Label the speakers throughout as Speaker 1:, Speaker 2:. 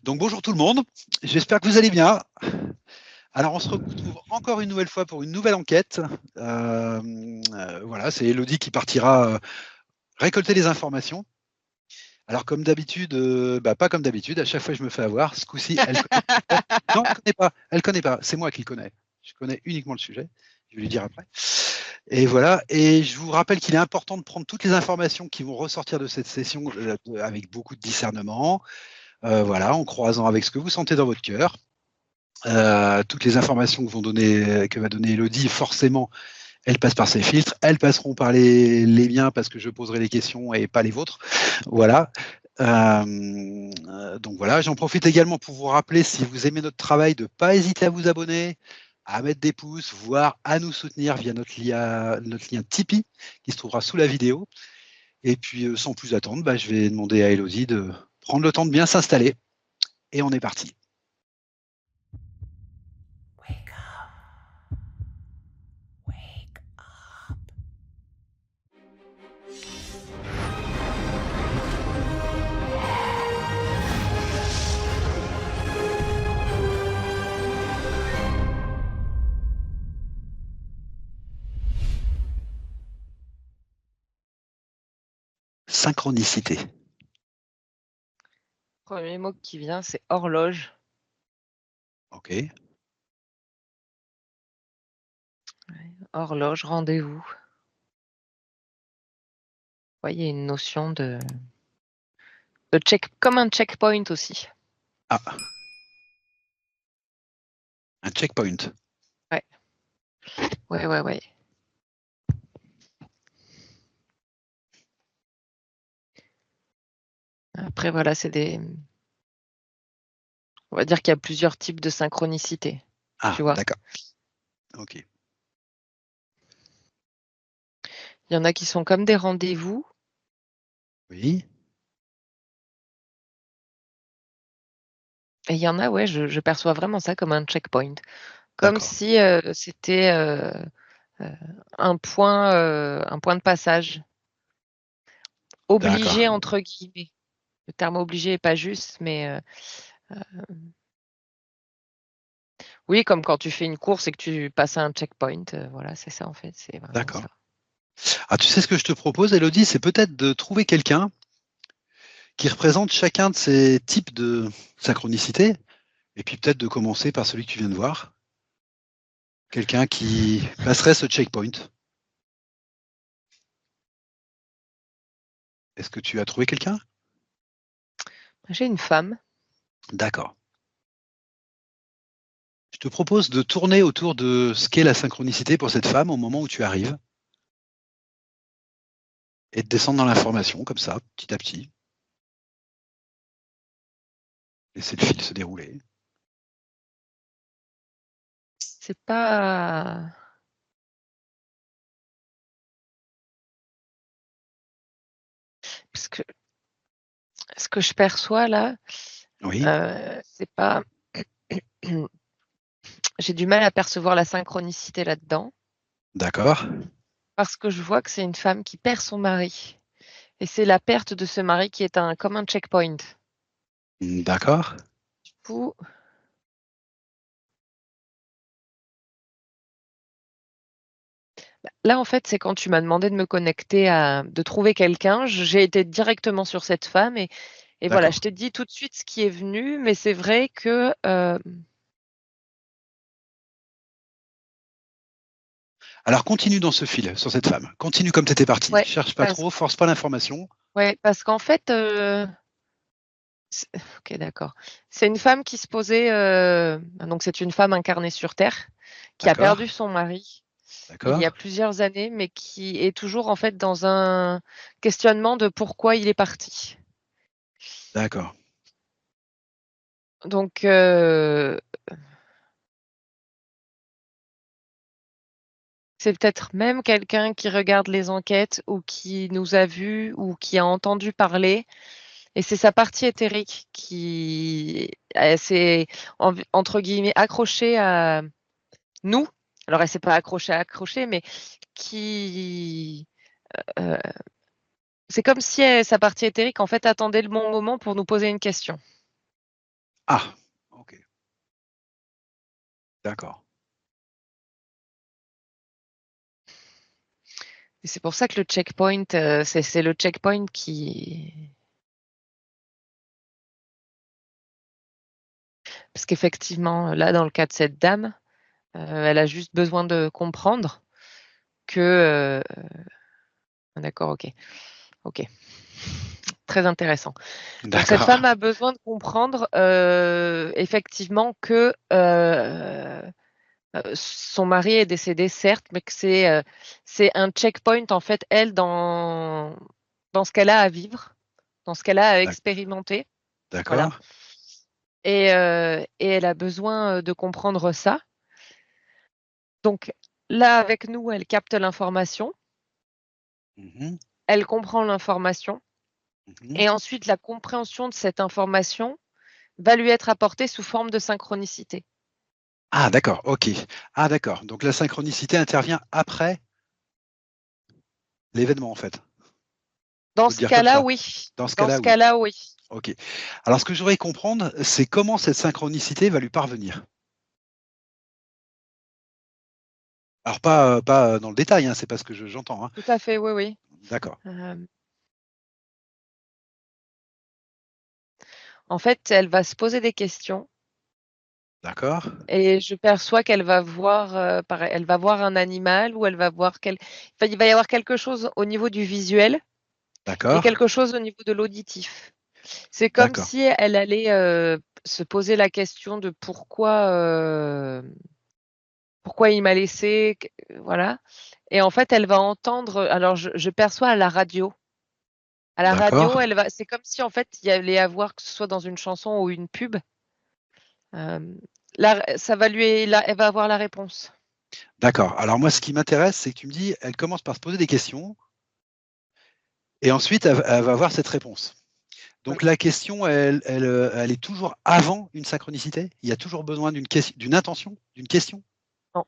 Speaker 1: Donc bonjour tout le monde, j'espère que vous allez bien. Alors on se retrouve encore une nouvelle fois pour une nouvelle enquête. Voilà, c'est Elodie qui partira récolter les informations. Alors comme d'habitude, pas comme d'habitude, à chaque fois je me fais avoir. Ce coup-ci, elle connaît le sujet. Non, elle connaît pas. Elle connaît pas. C'est moi qui le connais. Je connais uniquement le sujet. Je vais lui dire après. Et voilà. Et je vous rappelle qu'il est important de prendre toutes les informations qui vont ressortir de cette session avec beaucoup de discernement. Voilà, en croisant avec ce que vous sentez dans votre cœur. Toutes les informations que va donner Elodie, forcément, elles passent par ses filtres. Elles passeront par les miens parce que je poserai les questions et pas les vôtres. Voilà. Donc voilà, j'en profite également pour vous rappeler, si vous aimez notre travail, de ne pas hésiter à vous abonner, à mettre des pouces, voire à nous soutenir via notre lien Tipeee qui se trouvera sous la vidéo. Et puis, sans plus attendre, je vais demander à Elodie de prendre le temps de bien s'installer. Et on est parti.
Speaker 2: Wake up. Wake up.
Speaker 1: Synchronicité.
Speaker 3: Premier mot qui vient, c'est horloge.
Speaker 1: Ok.
Speaker 3: Horloge, rendez-vous. Ouais, il y a une notion de check, comme un checkpoint aussi.
Speaker 1: Ah. Un checkpoint.
Speaker 3: Ouais. Après, voilà, on va dire qu'il y a plusieurs types de synchronicité.
Speaker 1: Ah,
Speaker 3: Tu vois.
Speaker 1: d'accord. Ok.
Speaker 3: Il y en a qui sont comme des rendez-vous.
Speaker 1: Oui.
Speaker 3: Et il y en a, ouais, je perçois vraiment ça comme un checkpoint. Comme
Speaker 1: D'accord.
Speaker 3: si c'était un point de passage. Obligé,
Speaker 1: D'accord.
Speaker 3: entre guillemets. Le terme obligé n'est pas juste, mais oui, comme quand tu fais une course et que tu passes à un checkpoint. Voilà, c'est ça en fait. C'est vraiment
Speaker 1: D'accord.
Speaker 3: ça.
Speaker 1: Ah, tu sais ce que je te propose, Elodie, c'est peut-être de trouver quelqu'un qui représente chacun de ces types de synchronicité, et puis peut-être de commencer par celui que tu viens de voir. Quelqu'un qui passerait ce checkpoint. Est-ce que tu as trouvé quelqu'un?
Speaker 3: J'ai une femme.
Speaker 1: D'accord. Je te propose de tourner autour de ce qu'est la synchronicité pour cette femme au moment où tu arrives, et de descendre dans l'information comme ça, petit à petit. Laisser le fil se dérouler.
Speaker 3: C'est pas. Parce que ce que je perçois là,
Speaker 1: Oui.
Speaker 3: c'est pas. J'ai du mal à percevoir la synchronicité là-dedans.
Speaker 1: D'accord.
Speaker 3: Parce que je vois que c'est une femme qui perd son mari. Et c'est la perte de ce mari qui est comme un checkpoint.
Speaker 1: D'accord.
Speaker 3: Du coup, là, en fait, c'est quand tu m'as demandé de me connecter de trouver quelqu'un, j'ai été directement sur cette femme et voilà, je
Speaker 1: D'accord.
Speaker 3: t'ai dit tout de suite ce qui est venu, mais c'est vrai que
Speaker 1: Alors continue dans ce fil, sur cette femme. Continue comme tu étais parti.
Speaker 3: ouais,
Speaker 1: Cherche pas
Speaker 3: parce,
Speaker 1: trop, force pas l'information.
Speaker 3: ouais, parce qu'en fait, ok, d'accord. C'est une femme qui se posait, donc c'est une femme incarnée sur Terre, qui a
Speaker 1: D'accord.
Speaker 3: perdu son mari il y a
Speaker 1: D'accord.
Speaker 3: plusieurs années, mais qui est toujours en fait dans un questionnement de pourquoi il est parti.
Speaker 1: D'accord.
Speaker 3: Donc, c'est peut-être même quelqu'un qui regarde les enquêtes ou qui nous a vus ou qui a entendu parler. Et c'est sa partie éthérique qui s'est, entre guillemets, accrochée à nous. Alors, elle s'est pas accrochée, mais qui... euh, c'est comme si sa partie éthérique, en fait, attendait le bon moment pour nous poser une question.
Speaker 1: Ah, ok. D'accord.
Speaker 3: Et c'est pour ça que le checkpoint, c'est le checkpoint qui... Parce qu'effectivement, là, dans le cas de cette dame, elle a juste besoin de comprendre que... D'accord, ok. Ok. Très intéressant. Donc cette
Speaker 1: D'accord.
Speaker 3: femme a besoin de comprendre effectivement que son mari est décédé, certes, mais que c'est un checkpoint, en fait, elle, dans ce qu'elle a à vivre, dans ce qu'elle a à expérimenter. Voilà.
Speaker 1: D'accord.
Speaker 3: Et elle a besoin de comprendre ça. Donc là, avec nous, elle capte l'information,
Speaker 1: Mhm,
Speaker 3: elle comprend l'information,
Speaker 1: mhm.
Speaker 3: et ensuite la compréhension de cette information va lui être apportée sous forme de synchronicité.
Speaker 1: Ah, d'accord, ok. Ah, d'accord. Donc la synchronicité intervient après l'événement, en fait. On
Speaker 3: Dans
Speaker 1: peut le
Speaker 3: ce
Speaker 1: dire comme
Speaker 3: cas-là,
Speaker 1: ça.
Speaker 3: oui.
Speaker 1: Dans ce
Speaker 3: Dans
Speaker 1: cas-là,
Speaker 3: ce
Speaker 1: oui.
Speaker 3: cas-là, oui.
Speaker 1: Ok. Alors, ce que je voudrais comprendre, c'est comment cette synchronicité va lui parvenir. Alors, pas dans le détail, hein, c'est pas ce que j'entends. Hein.
Speaker 3: Tout à fait, oui, oui.
Speaker 1: D'accord.
Speaker 3: En fait, elle va se poser des questions
Speaker 1: D'accord.
Speaker 3: et je perçois qu'elle va voir, elle va voir un animal ou elle va voir enfin, il va y avoir quelque chose au niveau du visuel et
Speaker 1: D'accord.
Speaker 3: quelque chose au niveau de l'auditif. C'est comme
Speaker 1: D'accord.
Speaker 3: si elle allait se poser la question de pourquoi il m'a laissé, voilà. Et en fait, elle va entendre. Alors, je perçois à la radio. À la
Speaker 1: D'accord.
Speaker 3: radio, c'est comme si en fait il y allait avoir, que ce soit dans une chanson ou une pub, ça va elle va avoir la réponse.
Speaker 1: D'accord. Alors, moi, ce qui m'intéresse, c'est que tu me dis, elle commence par se poser des questions et ensuite, elle va avoir cette réponse.
Speaker 3: Oui.
Speaker 1: Donc, la question, elle est toujours avant une synchronicité? Il y a toujours besoin d'une intention, d'une question?
Speaker 3: Non,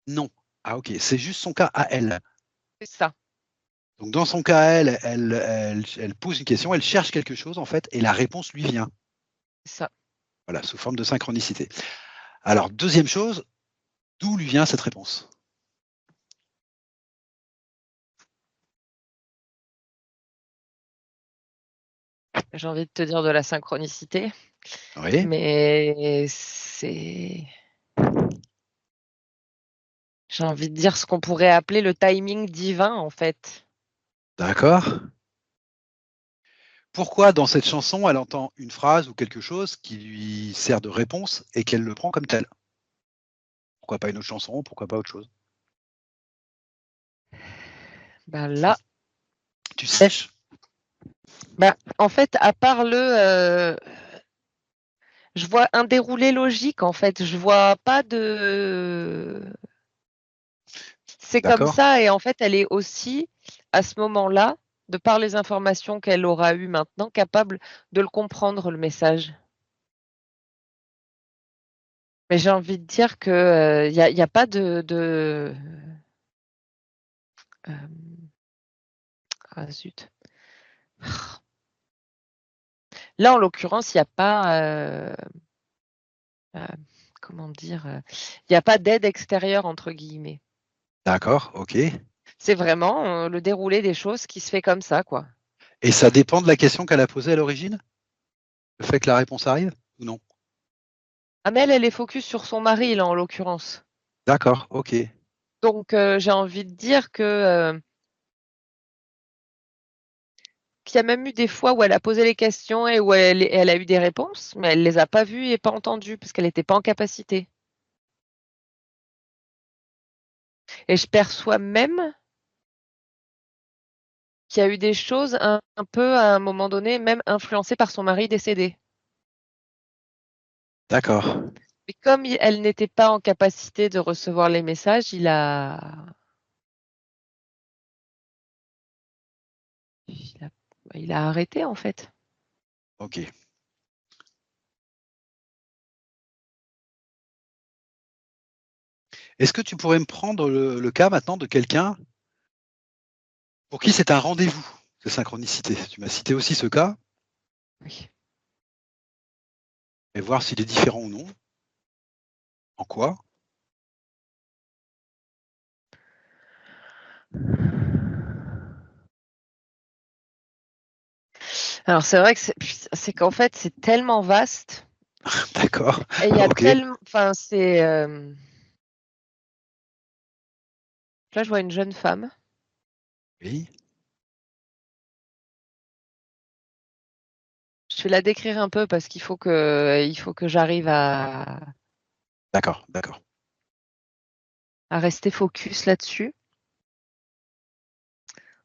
Speaker 1: Non. Ah, ok. C'est juste son cas à elle.
Speaker 3: c'est ça,
Speaker 1: Donc, dans son cas, elle pose une question, elle cherche quelque chose, en fait, et la réponse lui vient.
Speaker 3: c'est ça.
Speaker 1: Voilà, sous forme de synchronicité. Alors, deuxième chose, d'où lui vient cette réponse?
Speaker 3: J'ai envie de te dire de la synchronicité,
Speaker 1: Oui,
Speaker 3: mais j'ai envie de dire ce qu'on pourrait appeler le timing divin, en fait.
Speaker 1: d'accord. Pourquoi dans cette chanson, elle entend une phrase ou quelque chose qui lui sert de réponse et qu'elle le prend comme tel? Pourquoi pas une autre chanson? Pourquoi pas autre chose?
Speaker 3: Bah là,
Speaker 1: Tu sèches?
Speaker 3: bah, en fait, à part je vois un déroulé logique, en fait. Je vois pas de. C'est comme
Speaker 1: D'accord,
Speaker 3: ça, et en fait, elle est aussi, à ce moment-là, de par les informations qu'elle aura eues maintenant, capable de le comprendre, le message. Mais j'ai envie de dire que, y a pas hem, ah zut. Là, en l'occurrence, il y a pas, heu, comment dire? Il y a pas «d'aide extérieure» entre guillemets.
Speaker 1: d'accord, ok.
Speaker 3: C'est vraiment, le déroulé des choses qui se fait comme ça, quoi.
Speaker 1: Et ça dépend de la question qu'elle a posée à l'origine? Le fait que la réponse arrive ou non?
Speaker 3: Ah mais elle est focus sur son mari, là, en l'occurrence.
Speaker 1: D'accord, ok.
Speaker 3: Donc j'ai envie de dire qu'il y a même eu des fois où elle a posé les questions et où elle a eu des réponses, mais elle les a pas vues et pas entendues parce qu'elle était pas en capacité. Et je perçois même qu'il y a eu des choses un peu, à un moment donné, même influencées par son mari décédé.
Speaker 1: D'accord,
Speaker 3: Mais comme elle n'était pas en capacité de recevoir les messages, il a, il a arrêté en fait.
Speaker 1: ok. Est-ce que tu pourrais me prendre le cas maintenant de quelqu'un pour qui c'est un rendez-vous, de synchronicité? Tu m'as cité aussi ce cas.
Speaker 3: Oui.
Speaker 1: et voir s'il est différent ou non. En quoi?
Speaker 3: Alors c'est vrai que c'est qu'en fait c'est tellement vaste
Speaker 1: D'accord.
Speaker 3: et il y a
Speaker 1: Ok.
Speaker 3: tellement, enfin c'est. Là je vois une jeune femme.
Speaker 1: Oui.
Speaker 3: Je vais la décrire un peu parce qu'il faut que j'arrive
Speaker 1: D'accord, d'accord.
Speaker 3: à rester focus là-dessus.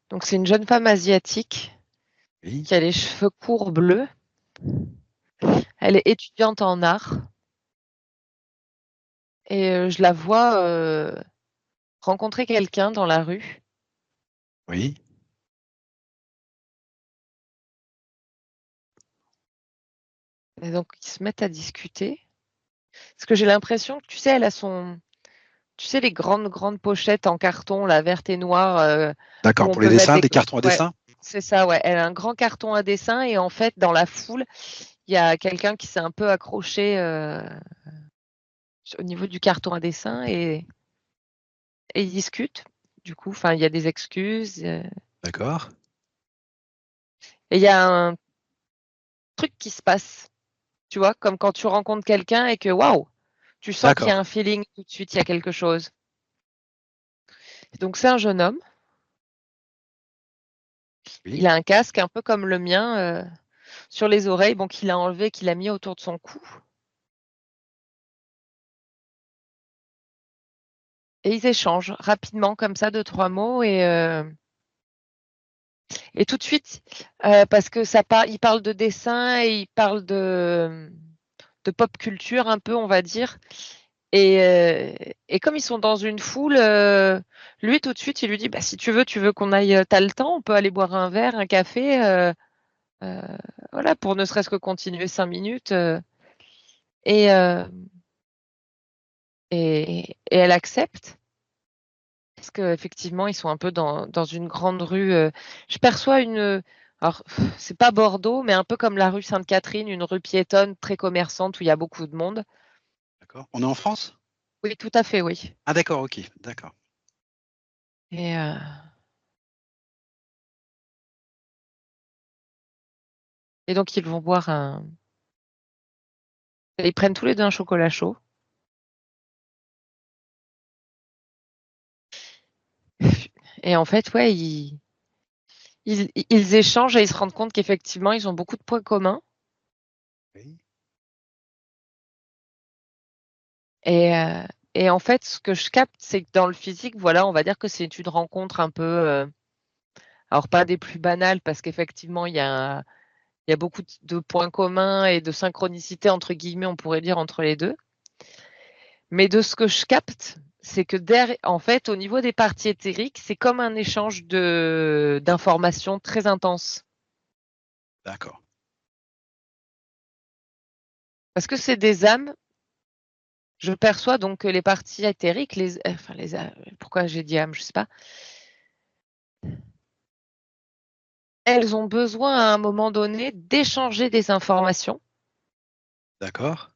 Speaker 3: Donc c'est une jeune femme asiatique
Speaker 1: Oui.
Speaker 3: qui a les cheveux courts bleus. Elle est étudiante en art et je la vois rencontrer quelqu'un dans la rue.
Speaker 1: Oui.
Speaker 3: Et donc ils se mettent à discuter. Parce que j'ai l'impression que, tu sais, elle a tu sais, les grandes pochettes en carton, la verte et noire, où
Speaker 1: D'accord.
Speaker 3: on
Speaker 1: Pour les
Speaker 3: peut mettre
Speaker 1: dessins,
Speaker 3: des.
Speaker 1: des cartons à
Speaker 3: Ouais,
Speaker 1: dessin?
Speaker 3: c'est ça, ouais. Elle a un grand carton à dessin et en fait, dans la foule, il y a quelqu'un qui s'est un peu accroché au niveau du carton à dessin et ils discutent. Du coup, enfin, il y a des excuses
Speaker 1: D'accord.
Speaker 3: et il y a un truc qui se passe, tu vois, comme quand tu rencontres quelqu'un et que waouh, tu sens qu'il y a
Speaker 1: D'accord.
Speaker 3: un feeling tout de suite, il y a quelque chose. Donc c'est un jeune homme. Il
Speaker 1: Oui.
Speaker 3: a un casque un peu comme le mien sur les oreilles, bon, qu'il a enlevé, qu'il a mis autour de son cou. Et ils échangent rapidement comme ça 2-3 mots et tout de suite, parce que il parle de dessin et il parle de pop culture un peu, on va dire. Et comme ils sont dans une foule, lui tout de suite, il lui dit: «Bah, si tu veux qu'on aille, tu le temps, on peut aller boire un verre, un café, heu, voilà, pour ne serait-ce que continuer 5 minutes», et heu et elle accepte parce qu'effectivement, ils sont un peu dans une grande rue, je perçois alors c'est pas Bordeaux, mais un peu comme la rue Sainte-Catherine, une rue piétonne très commerçante où il y a beaucoup de monde.
Speaker 1: D'accord. On est en France?
Speaker 3: Oui, tout à fait, oui.
Speaker 1: Ah d'accord, ok. D'accord.
Speaker 3: Et heu et donc ils vont boire ils prennent tous les 2 un chocolat chaud et en fait, ouais, ils échangent et ils se rendent compte qu'effectivement, ils ont beaucoup de points communs
Speaker 1: Oui.
Speaker 3: et heu et en fait, ce que je capte, c'est que dans le physique, voilà, on va dire que c'est une rencontre un peu, alors pas des plus banales parce qu'effectivement, il y a beaucoup de points communs et de «synchronicité» entre guillemets, on pourrait dire, entre les 2. Mais de ce que je capte, c'est que en fait, au niveau des parties éthériques, c'est comme un échange d'informations très intense.
Speaker 1: D'accord.
Speaker 3: Parce que c'est des âmes, je perçois donc que les parties éthériques, enfin les âmes, pourquoi j'ai dit âmes, je sais pas. Elles ont besoin à un moment donné d'échanger des informations,
Speaker 1: D'accord.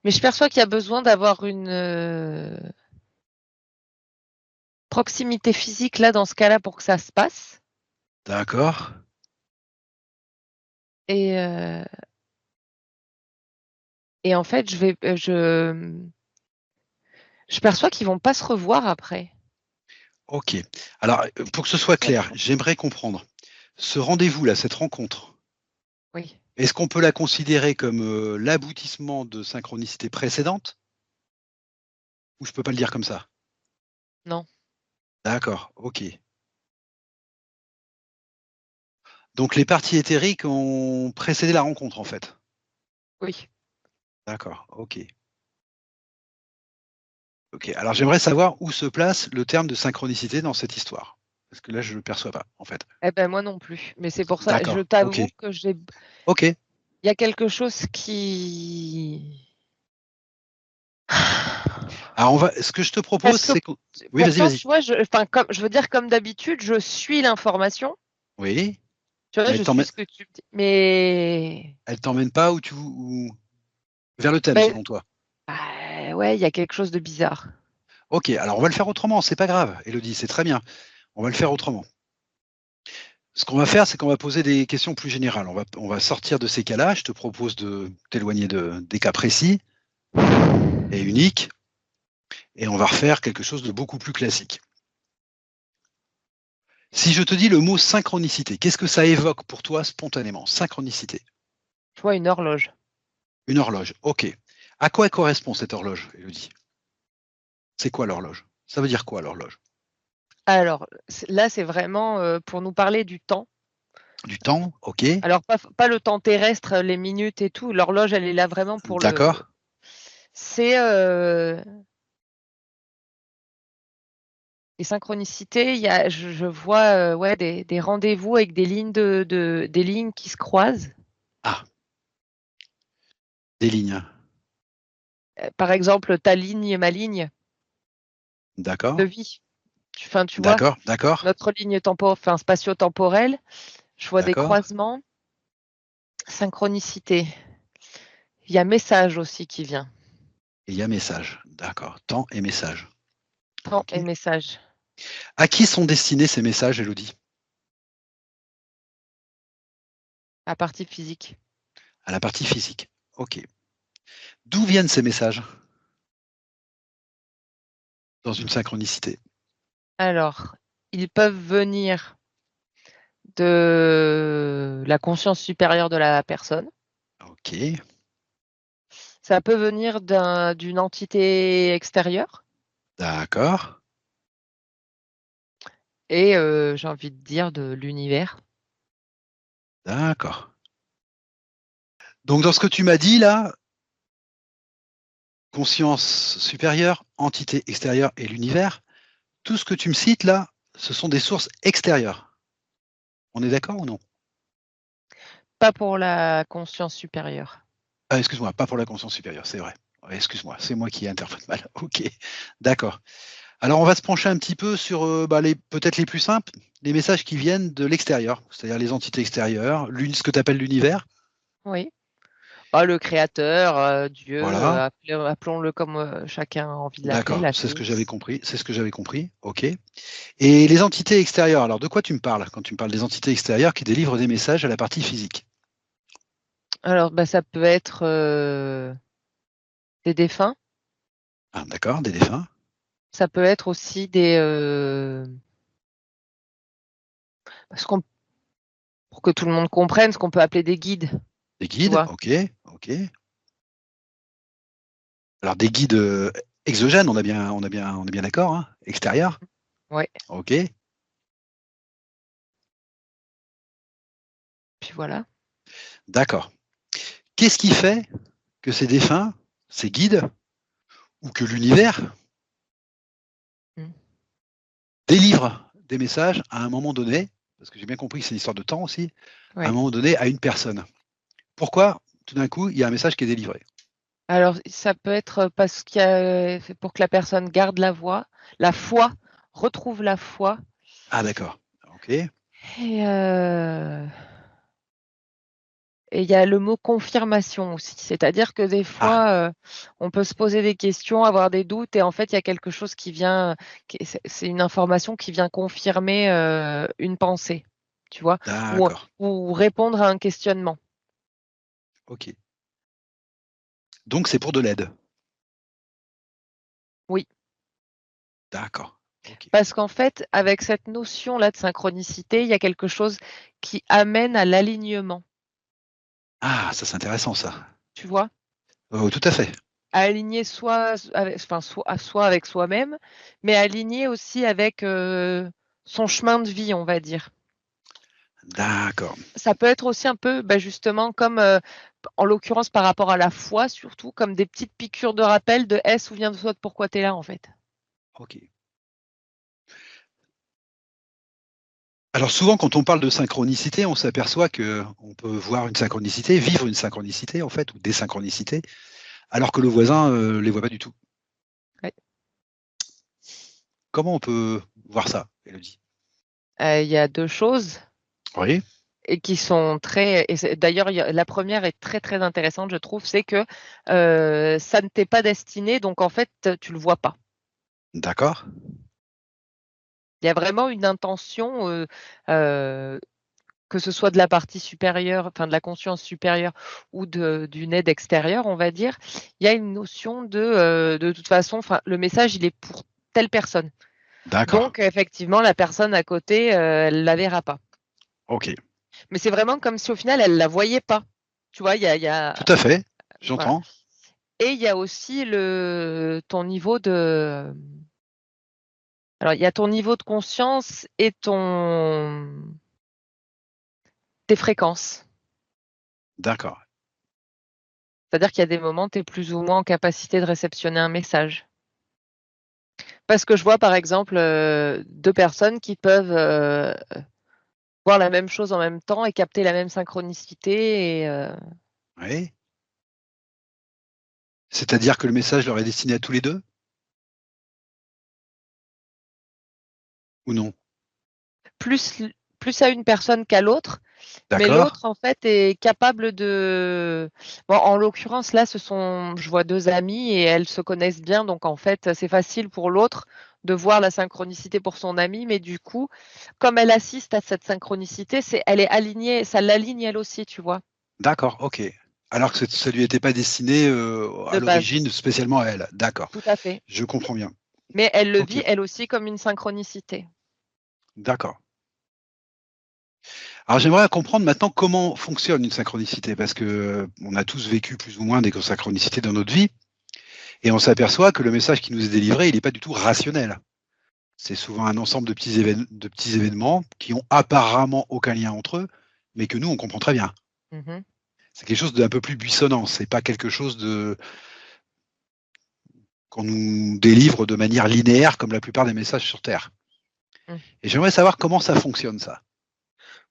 Speaker 3: mais je perçois qu'il y a besoin d'avoir une, proximité physique là, dans ce cas-là, pour que ça se passe
Speaker 1: D'accord.
Speaker 3: et heu et en fait, je perçois qu'ils vont pas se revoir après.
Speaker 1: Ok. Alors, pour que ce soit clair, j'aimerais comprendre. Ce rendez-vous-là, cette rencontre,
Speaker 3: Oui,
Speaker 1: est-ce qu'on peut la considérer comme l'aboutissement de synchronicité précédente ou je peux pas le dire comme ça?
Speaker 3: non,
Speaker 1: D'accord, ok. Donc les parties éthériques ont précédé la rencontre en fait?
Speaker 3: oui.
Speaker 1: D'accord, ok. Ok. Alors j'aimerais savoir où se place le terme de synchronicité dans cette histoire. Parce que là, je ne le perçois pas, en fait.
Speaker 3: Eh ben, moi non plus, mais c'est pour ça, je
Speaker 1: D'accord, ok.
Speaker 3: t'avoue que
Speaker 1: Ok.
Speaker 3: il y a quelque chose qui
Speaker 1: Alors ce que je te propose,
Speaker 3: parce que
Speaker 1: c'est que oui, vas-y,
Speaker 3: pourtant,
Speaker 1: vas-y.
Speaker 3: tu vois, enfin, comme je veux dire, comme d'habitude, je suis l'information,
Speaker 1: Oui,
Speaker 3: Tu vois,
Speaker 1: Mais
Speaker 3: je suis ce que tu me dis. Mais
Speaker 1: elle t'emmène pas vers le thème,
Speaker 3: ben,
Speaker 1: selon toi.
Speaker 3: ouais, il y a quelque chose de bizarre.
Speaker 1: Ok, alors on va le faire autrement, c'est pas grave, Elodie, c'est très bien. On va le faire autrement. Ce qu'on va faire, c'est qu'on va poser des questions plus générales. On va sortir de ces cas-là. Je te propose de t'éloigner des cas précis et uniques, et on va refaire quelque chose de beaucoup plus classique. Si je te dis le mot synchronicité, qu'est-ce que ça évoque pour toi spontanément? Synchronicité.
Speaker 3: Je vois une horloge.
Speaker 1: Une horloge, ok. À quoi correspond cette horloge, Elodie? C'est quoi l'horloge? Ça veut dire quoi l'horloge?
Speaker 3: Alors, là, c'est vraiment pour nous parler du temps.
Speaker 1: Du temps, ok.
Speaker 3: Alors, pas le temps terrestre, les minutes et tout. L'horloge, elle est là vraiment pour le.
Speaker 1: D'accord,
Speaker 3: C'est les synchronicités. Je vois ouais, des rendez-vous avec des lignes des lignes qui se croisent.
Speaker 1: ah, des lignes.
Speaker 3: Par exemple, ta ligne et ma ligne de
Speaker 1: D'accord,
Speaker 3: vie. Enfin, tu vois,
Speaker 1: d'accord, d'accord,
Speaker 3: notre ligne spatio-temporelle. Je vois des
Speaker 1: d'accord.
Speaker 3: croisements. Synchronicité. Il y a message aussi qui vient.
Speaker 1: Et il y a message, d'accord. Temps et message.
Speaker 3: Temps
Speaker 1: Ok.
Speaker 3: et message.
Speaker 1: À qui sont destinés ces messages, Elodie?
Speaker 3: À partie physique.
Speaker 1: À la partie physique. Ok. D'où viennent ces messages dans une synchronicité?
Speaker 3: Alors, ils peuvent venir de la conscience supérieure de la personne.
Speaker 1: Ok,
Speaker 3: Ça peut venir d'une entité extérieure.
Speaker 1: d'accord,
Speaker 3: Et j'ai envie de dire de l'univers.
Speaker 1: d'accord. Donc dans ce que tu m'as dit là, conscience supérieure, entité extérieure et l'univers, tout ce que tu me cites là, ce sont des sources extérieures. On est d'accord ou non?
Speaker 3: Pas pour la conscience supérieure.
Speaker 1: Ah, excuse-moi, pas pour la conscience supérieure, c'est vrai. Ouais, excuse-moi, c'est moi qui interprète mal. Ok, d'accord. Alors on va se pencher un petit peu sur peut-être les plus simples, les messages qui viennent de l'extérieur, c'est-à-dire les entités extérieures, ce que tu appelles l'univers.
Speaker 3: Oui. Ah, le créateur, Dieu,
Speaker 1: Voilà,
Speaker 3: appelons-le comme chacun a envie de l'appeler,
Speaker 1: d'accord,
Speaker 3: la
Speaker 1: c'est ce que j'avais
Speaker 3: source.
Speaker 1: compris, c'est ce que j'avais compris, ok. Et les entités extérieures, alors de quoi tu me parles quand tu me parles des entités extérieures qui délivrent des messages à la partie physique?
Speaker 3: Alors, bah, ça peut être des défunts.
Speaker 1: Ah, d'accord, des défunts,
Speaker 3: Ça peut être aussi pour que tout le monde comprenne, ce qu'on peut appeler des guides,
Speaker 1: des
Speaker 3: tu
Speaker 1: guides,
Speaker 3: vois.
Speaker 1: ok, ok. Alors des guides exogènes, on est bien d'accord, hein, extérieurs,
Speaker 3: Ouais.
Speaker 1: ok,
Speaker 3: Puis voilà.
Speaker 1: d'accord. Qu'est-ce qui fait que ces défunts, ces guides, ou que l'univers
Speaker 3: Mm.
Speaker 1: délivre des messages à un moment donné, parce que j'ai bien compris que c'est une histoire de temps aussi, à un
Speaker 3: Ouais.
Speaker 1: moment donné à une personne. Pourquoi tout d'un coup il y a un message qui est délivré?
Speaker 3: Alors, ça peut être parce qu'il y a, pour que la personne garde la foi, retrouve la foi.
Speaker 1: Ah d'accord, ok.
Speaker 3: Et et il y a le mot confirmation aussi. C'est-à-dire que des
Speaker 1: Ah
Speaker 3: fois, on peut se poser des questions, avoir des doutes et en fait, il y a quelque chose qui vient, c'est une information qui vient confirmer, une pensée, tu vois? Ou
Speaker 1: d'accord,
Speaker 3: ou répondre à un questionnement.
Speaker 1: ok. Donc c'est pour de l'aide.
Speaker 3: Oui,
Speaker 1: D'accord, ok.
Speaker 3: parce qu'en fait, avec cette notion-là de synchronicité, il y a quelque chose qui amène à l'alignement,
Speaker 1: Ah, ça c'est intéressant ça.
Speaker 3: tu vois?
Speaker 1: Tout à fait.
Speaker 3: À aligner soit avec soi-même, mais aligner aussi avec, son chemin de vie, on va dire.
Speaker 1: D'accord.
Speaker 3: Ça peut être aussi un peu, bah, justement comme, en l'occurrence par rapport à la foi surtout, comme des petites piqûres de rappel de: «Hey, souviens-toi de pourquoi tu es là, en fait».
Speaker 1: Ok. Alors souvent, quand on parle de synchronicité, on s'aperçoit que on peut voir une synchronicité, vivre une synchronicité en fait, ou des synchronicités, alors que le voisin les voit pas du tout.
Speaker 3: Ouais.
Speaker 1: Comment on peut voir ça, Elodie?
Speaker 3: Il y a 2 choses.
Speaker 1: Oui,
Speaker 3: et qui sont très. D'ailleurs, la première est très très intéressante, je trouve, c'est que ça ne t'est pas destiné, donc en fait, tu le vois pas.
Speaker 1: D'accord.
Speaker 3: Il y a vraiment une intention, que ce soit de la partie supérieure, enfin de la conscience supérieure ou d'une aide extérieure, on va dire. Il y a une notion de toute façon, enfin, le message, il est pour telle personne.
Speaker 1: D'accord.
Speaker 3: Donc, effectivement, la personne à côté, elle la verra pas.
Speaker 1: Ok.
Speaker 3: Mais c'est vraiment comme si au final, elle la voyait pas. Tu vois, il y a
Speaker 1: Tout à fait.
Speaker 3: voilà.
Speaker 1: J'entends.
Speaker 3: Et il y a aussi ton niveau de. Alors, il y a ton niveau de conscience et tes fréquences.
Speaker 1: D'accord.
Speaker 3: C'est-à-dire qu'il y a des moments, tu es plus ou moins en capacité de réceptionner un message. Parce que je vois, par exemple, 2 personnes qui peuvent, voir la même chose en même temps et capter la même synchronicité
Speaker 1: Oui. C'est-à-dire que le message leur est destiné à tous les deux ou non?
Speaker 3: plus plus à une personne qu'à l'autre, mais
Speaker 1: D'accord.
Speaker 3: l'autre, en fait, est capable de bon, en l'occurrence, là, je vois 2 amies et elles se connaissent bien, donc en fait, c'est facile pour l'autre de voir la synchronicité pour son amie, mais du coup, comme elle assiste à cette synchronicité, elle est alignée, ça l'aligne elle aussi, tu vois?
Speaker 1: D'accord. Ok. Alors que ça lui était pas destiné à
Speaker 3: De base,
Speaker 1: l'origine spécialement à elle. D'accord.
Speaker 3: tout à fait.
Speaker 1: Je comprends bien.
Speaker 3: Mais elle le
Speaker 1: Ok.
Speaker 3: vit elle aussi comme une synchronicité.
Speaker 1: D'accord. Alors j'aimerais comprendre maintenant comment fonctionne une synchronicité, parce que on a tous vécu plus ou moins des synchronicités dans notre vie, et on s'aperçoit que le message qui nous est délivré, il n'est pas du tout rationnel. C'est souvent un ensemble de petits événements qui ont apparemment aucun lien entre eux, mais que nous, on comprend très bien.
Speaker 3: Mmh.
Speaker 1: C'est quelque chose d'un peu plus buissonnant, c'est pas quelque chose qu'on nous délivre de manière linéaire comme la plupart des messages sur Terre.
Speaker 3: Mmh.
Speaker 1: Et j'aimerais savoir comment ça fonctionne, ça.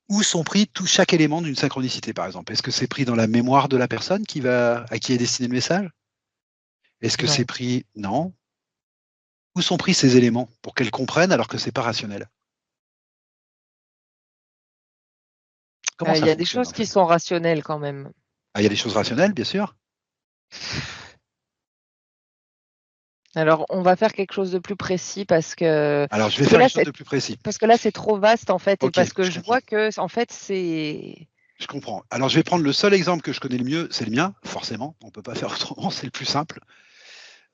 Speaker 1: Où sont pris chaque élément d'une synchronicité, par exemple? Est-ce que c'est pris dans la mémoire de la personne à qui est destiné le message? Est-ce que c'est
Speaker 3: Non.
Speaker 1: pris? Non. Où sont pris ces éléments pour qu'elle comprenne alors que c'est pas rationnel? Comment
Speaker 3: Il
Speaker 1: ça
Speaker 3: y a des
Speaker 1: fonctionne
Speaker 3: choses
Speaker 1: en
Speaker 3: qui
Speaker 1: fait?
Speaker 3: sont rationnelles quand même.
Speaker 1: Ah, il y a des choses rationnelles, bien sûr.
Speaker 3: Alors, on va faire quelque chose de plus précis
Speaker 1: Alors je vais
Speaker 3: parce que
Speaker 1: faire
Speaker 3: là,
Speaker 1: quelque chose de plus précis.
Speaker 3: c'est trop vaste en fait et
Speaker 1: Ok,
Speaker 3: parce que
Speaker 1: je
Speaker 3: je vois
Speaker 1: comprends.
Speaker 3: que en fait, c'est
Speaker 1: Je comprends. Alors je vais prendre le seul exemple que je connais le mieux, c'est le mien, forcément. On ne peut pas faire autrement, c'est le plus simple.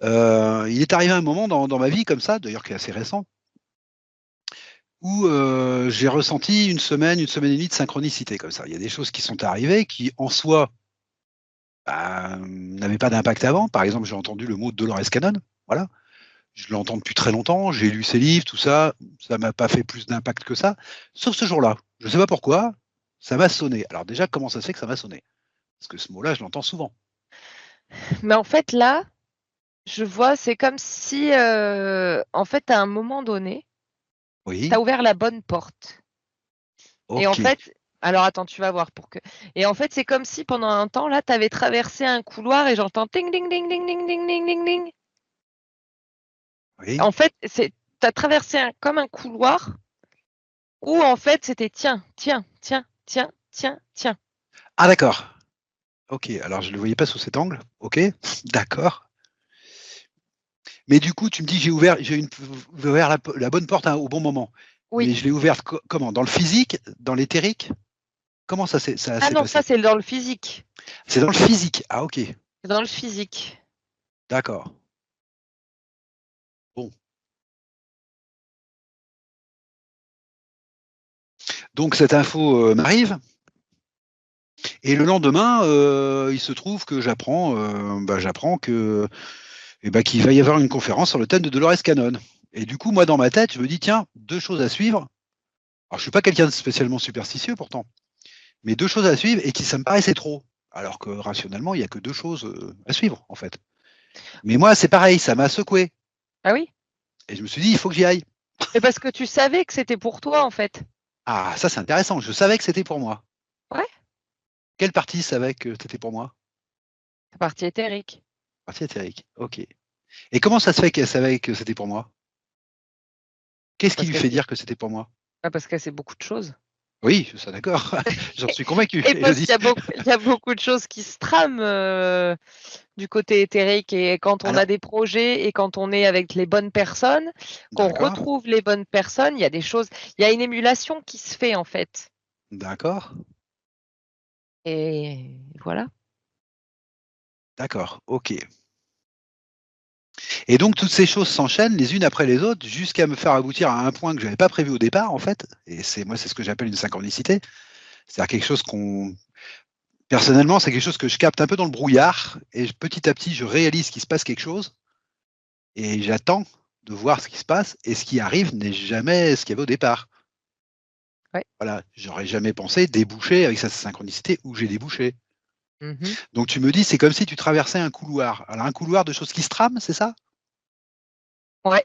Speaker 1: Il est arrivé un moment dans ma vie comme ça, d'ailleurs qui est assez récent, où j'ai ressenti une semaine et demie de synchronicité comme ça. Il y a des choses qui sont arrivées qui, en soi, bah, n'avaient pas d'impact avant. Par exemple, j'ai entendu le mot Dolores Cannon. Voilà. Je l'entends depuis très longtemps, j'ai lu ses livres, tout ça. Ça m'a pas fait plus d'impact que ça. Sauf ce jour-là. Je ne sais pas pourquoi, ça m'a sonné. Alors déjà, comment ça se fait que ça m'a sonné? Parce que ce mot-là, je l'entends souvent.
Speaker 3: mais en fait là, je vois, c'est comme si, en fait, à un moment donné, tu
Speaker 1: Oui,
Speaker 3: as ouvert la bonne porte et en
Speaker 1: ok.
Speaker 3: fait alors attends, tu vas voir pour que et en fait, c'est comme si pendant un temps là, tu avais traversé un couloir et j'entends ting ding ding ding ding ding ding ding ding.
Speaker 1: Oui.
Speaker 3: En fait, tu as traversé comme un couloir où en fait, c'était tiens, tiens, tiens, tiens, tiens, tiens.
Speaker 1: Ah d'accord. Ok, alors je ne le voyais pas sous cet angle. Ok, d'accord. Mais du coup, tu me dis ouvert la bonne porte au bon moment.
Speaker 3: Oui.
Speaker 1: Mais je l'ai ouverte comment? Dans le physique? Dans l'éthérique? Comment ça
Speaker 3: Ah
Speaker 1: s'est
Speaker 3: non, ça
Speaker 1: passé?
Speaker 3: c'est dans le physique.
Speaker 1: C'est dans le physique. Ah ok,
Speaker 3: C'est dans le physique.
Speaker 1: d'accord. Bon. Donc cette info m'arrive. Et le lendemain, il se trouve que j'apprends que, qu'il va y avoir une conférence sur le thème de Dolores Cannon. Et du coup, moi, dans ma tête, je me dis, tiens, deux choses à suivre. Alors, je suis pas quelqu'un de spécialement superstitieux pourtant, mais deux choses à suivre et qui ça me paraissait trop. Alors que rationnellement, il n'y a que deux choses à suivre, en fait. Mais moi, c'est pareil, ça m'a secoué.
Speaker 3: Ah oui?
Speaker 1: Et je me suis dit, il faut que j'y aille.
Speaker 3: Mais parce que tu savais que c'était pour toi en fait.
Speaker 1: Ah, ça, c'est intéressant. Je savais que c'était pour moi.
Speaker 3: Ouais,
Speaker 1: Quelle partie savait que c'était pour moi?
Speaker 3: la partie éthérique.
Speaker 1: Partie éthérique. Ok. Et comment ça se fait qu'elle savait que c'était pour moi? Qu'est-ce qui
Speaker 3: Parce
Speaker 1: lui
Speaker 3: que
Speaker 1: fait
Speaker 3: c'est
Speaker 1: dire que c'était pour moi?
Speaker 3: parce que c'est beaucoup de choses.
Speaker 1: Oui, ça d'accord. J'en suis convaincu,
Speaker 3: Et parce
Speaker 1: Élodie.
Speaker 3: qu'il y a beaucoup de choses qui se trament du côté éthérique. Et quand on a
Speaker 1: Alors,
Speaker 3: des projets et quand on est avec les bonnes personnes, qu'on
Speaker 1: d'accord,
Speaker 3: retrouve les bonnes personnes, il y a des choses, il y a une émulation qui se fait en fait.
Speaker 1: d'accord,
Speaker 3: Et voilà.
Speaker 1: d'accord, ok. Et donc, toutes ces choses s'enchaînent les unes après les autres jusqu'à me faire aboutir à un point que je n'avais pas prévu au départ, en fait. Et c'est ce que j'appelle une synchronicité. C'est-à-dire quelque chose qu'on. Personnellement, c'est quelque chose que je capte un peu dans le brouillard. Et petit à petit, je réalise qu'il se passe quelque chose. Et j'attends de voir ce qui se passe. Et ce qui arrive n'est jamais ce qu'il y avait au départ.
Speaker 3: Ouais.
Speaker 1: Voilà, j'aurais jamais pensé déboucher avec cette synchronicité où j'ai débouché.
Speaker 3: Mhm.
Speaker 1: Donc tu me dis, c'est comme si tu traversais un couloir. Alors un couloir de choses qui se trament, c'est ça?
Speaker 3: Ouais.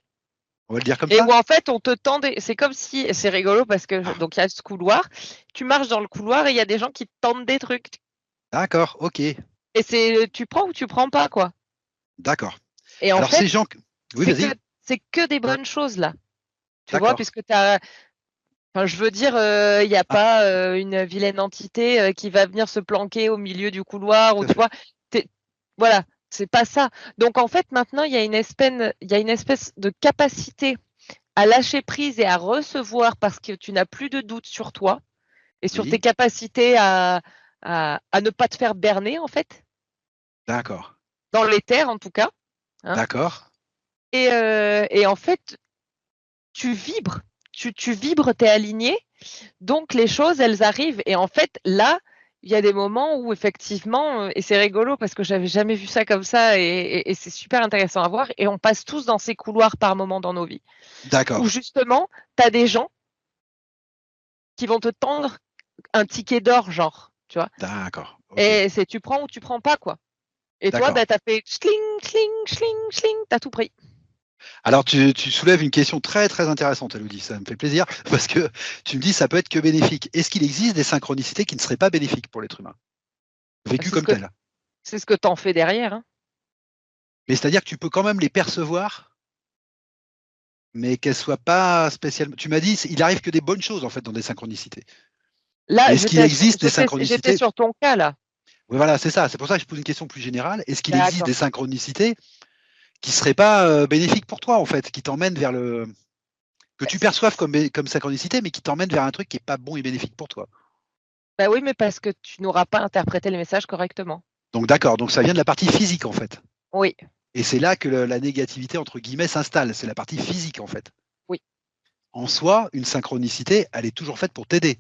Speaker 1: On va le dire comme
Speaker 3: Et
Speaker 1: ça?
Speaker 3: où en fait on te tend c'est comme si, c'est rigolo parce que
Speaker 1: Ah,
Speaker 3: donc il y a ce couloir, tu marches dans le couloir et il y a des gens qui te tendent des trucs.
Speaker 1: d'accord, ok,
Speaker 3: Et c'est tu prends ou tu prends pas quoi.
Speaker 1: d'accord.
Speaker 3: Et en
Speaker 1: Alors ces
Speaker 3: fait,
Speaker 1: gens. Oui,
Speaker 3: c'est que
Speaker 1: vas-y.
Speaker 3: c'est que des bonnes choses là. Tu vois,
Speaker 1: D'accord.
Speaker 3: puisque tu as, enfin, je veux dire, il n'y a
Speaker 1: Ah,
Speaker 3: pas une vilaine entité qui va venir se planquer au milieu du couloir, ou
Speaker 1: tout à
Speaker 3: tu
Speaker 1: fait.
Speaker 3: vois, voilà, c'est pas ça. Donc en fait, maintenant, il y a une espèce de capacité à lâcher prise et à recevoir parce que tu n'as plus de doute sur toi et sur tes
Speaker 1: Oui,
Speaker 3: capacités à ne pas te faire berner, en fait,
Speaker 1: d'accord.
Speaker 3: dans l'éther en tout cas. Hein.
Speaker 1: D'accord.
Speaker 3: Et en fait, tu vibres, tu vibres, tu es aligné. Donc les choses, elles arrivent. Et en fait, là, il y a des moments où effectivement, et c'est rigolo parce que j'avais jamais vu ça comme ça, et c'est super intéressant à voir. Et on passe tous dans ces couloirs par moments dans nos vies, où
Speaker 1: D'accord.
Speaker 3: justement, tu as des gens qui vont te tendre un ticket d'or, genre, tu vois.
Speaker 1: D'accord. Ok.
Speaker 3: Et c'est tu prends ou tu prends pas, quoi. Et toi,
Speaker 1: D'accord.
Speaker 3: bah, tu as fait schling, schling, schling, schling, tu as tout pris.
Speaker 1: Alors tu soulèves une question très très intéressante, Elodie. Ça me fait plaisir parce que tu me dis ça peut être que bénéfique. Est-ce qu'il existe des synchronicités qui ne seraient pas bénéfiques pour l'être humain, vécues
Speaker 3: C'est ce
Speaker 1: comme
Speaker 3: que
Speaker 1: telles?
Speaker 3: c'est ce que tu en fais derrière. Hein.
Speaker 1: Mais c'est-à-dire que tu peux quand même les percevoir, mais qu'elles soient pas spécialement. Tu m'as dit, il arrive que des bonnes choses en fait dans des synchronicités.
Speaker 3: Là,
Speaker 1: Mais est-ce qu'il existe des
Speaker 3: j'étais
Speaker 1: synchronicités?
Speaker 3: sur ton cas, là.
Speaker 1: Oui, voilà, c'est ça. C'est pour ça que je pose une question plus générale. Est-ce qu'il existe
Speaker 3: D'accord.
Speaker 1: des synchronicités qui seraient pas bénéfiques pour toi en fait, qui t'emmènent vers le que
Speaker 3: Bah,
Speaker 1: tu perçoives comme synchronicité, mais qui t'emmènent vers un truc qui est pas bon et bénéfique pour toi.
Speaker 3: bah oui, mais parce que tu n'auras pas interprété le message correctement.
Speaker 1: Donc d'accord, donc ça vient de la partie physique en fait.
Speaker 3: Oui,
Speaker 1: Et c'est là que la négativité entre guillemets s'installe. C'est la partie physique en fait.
Speaker 3: oui,
Speaker 1: En soi, une synchronicité, elle est toujours faite pour t'aider.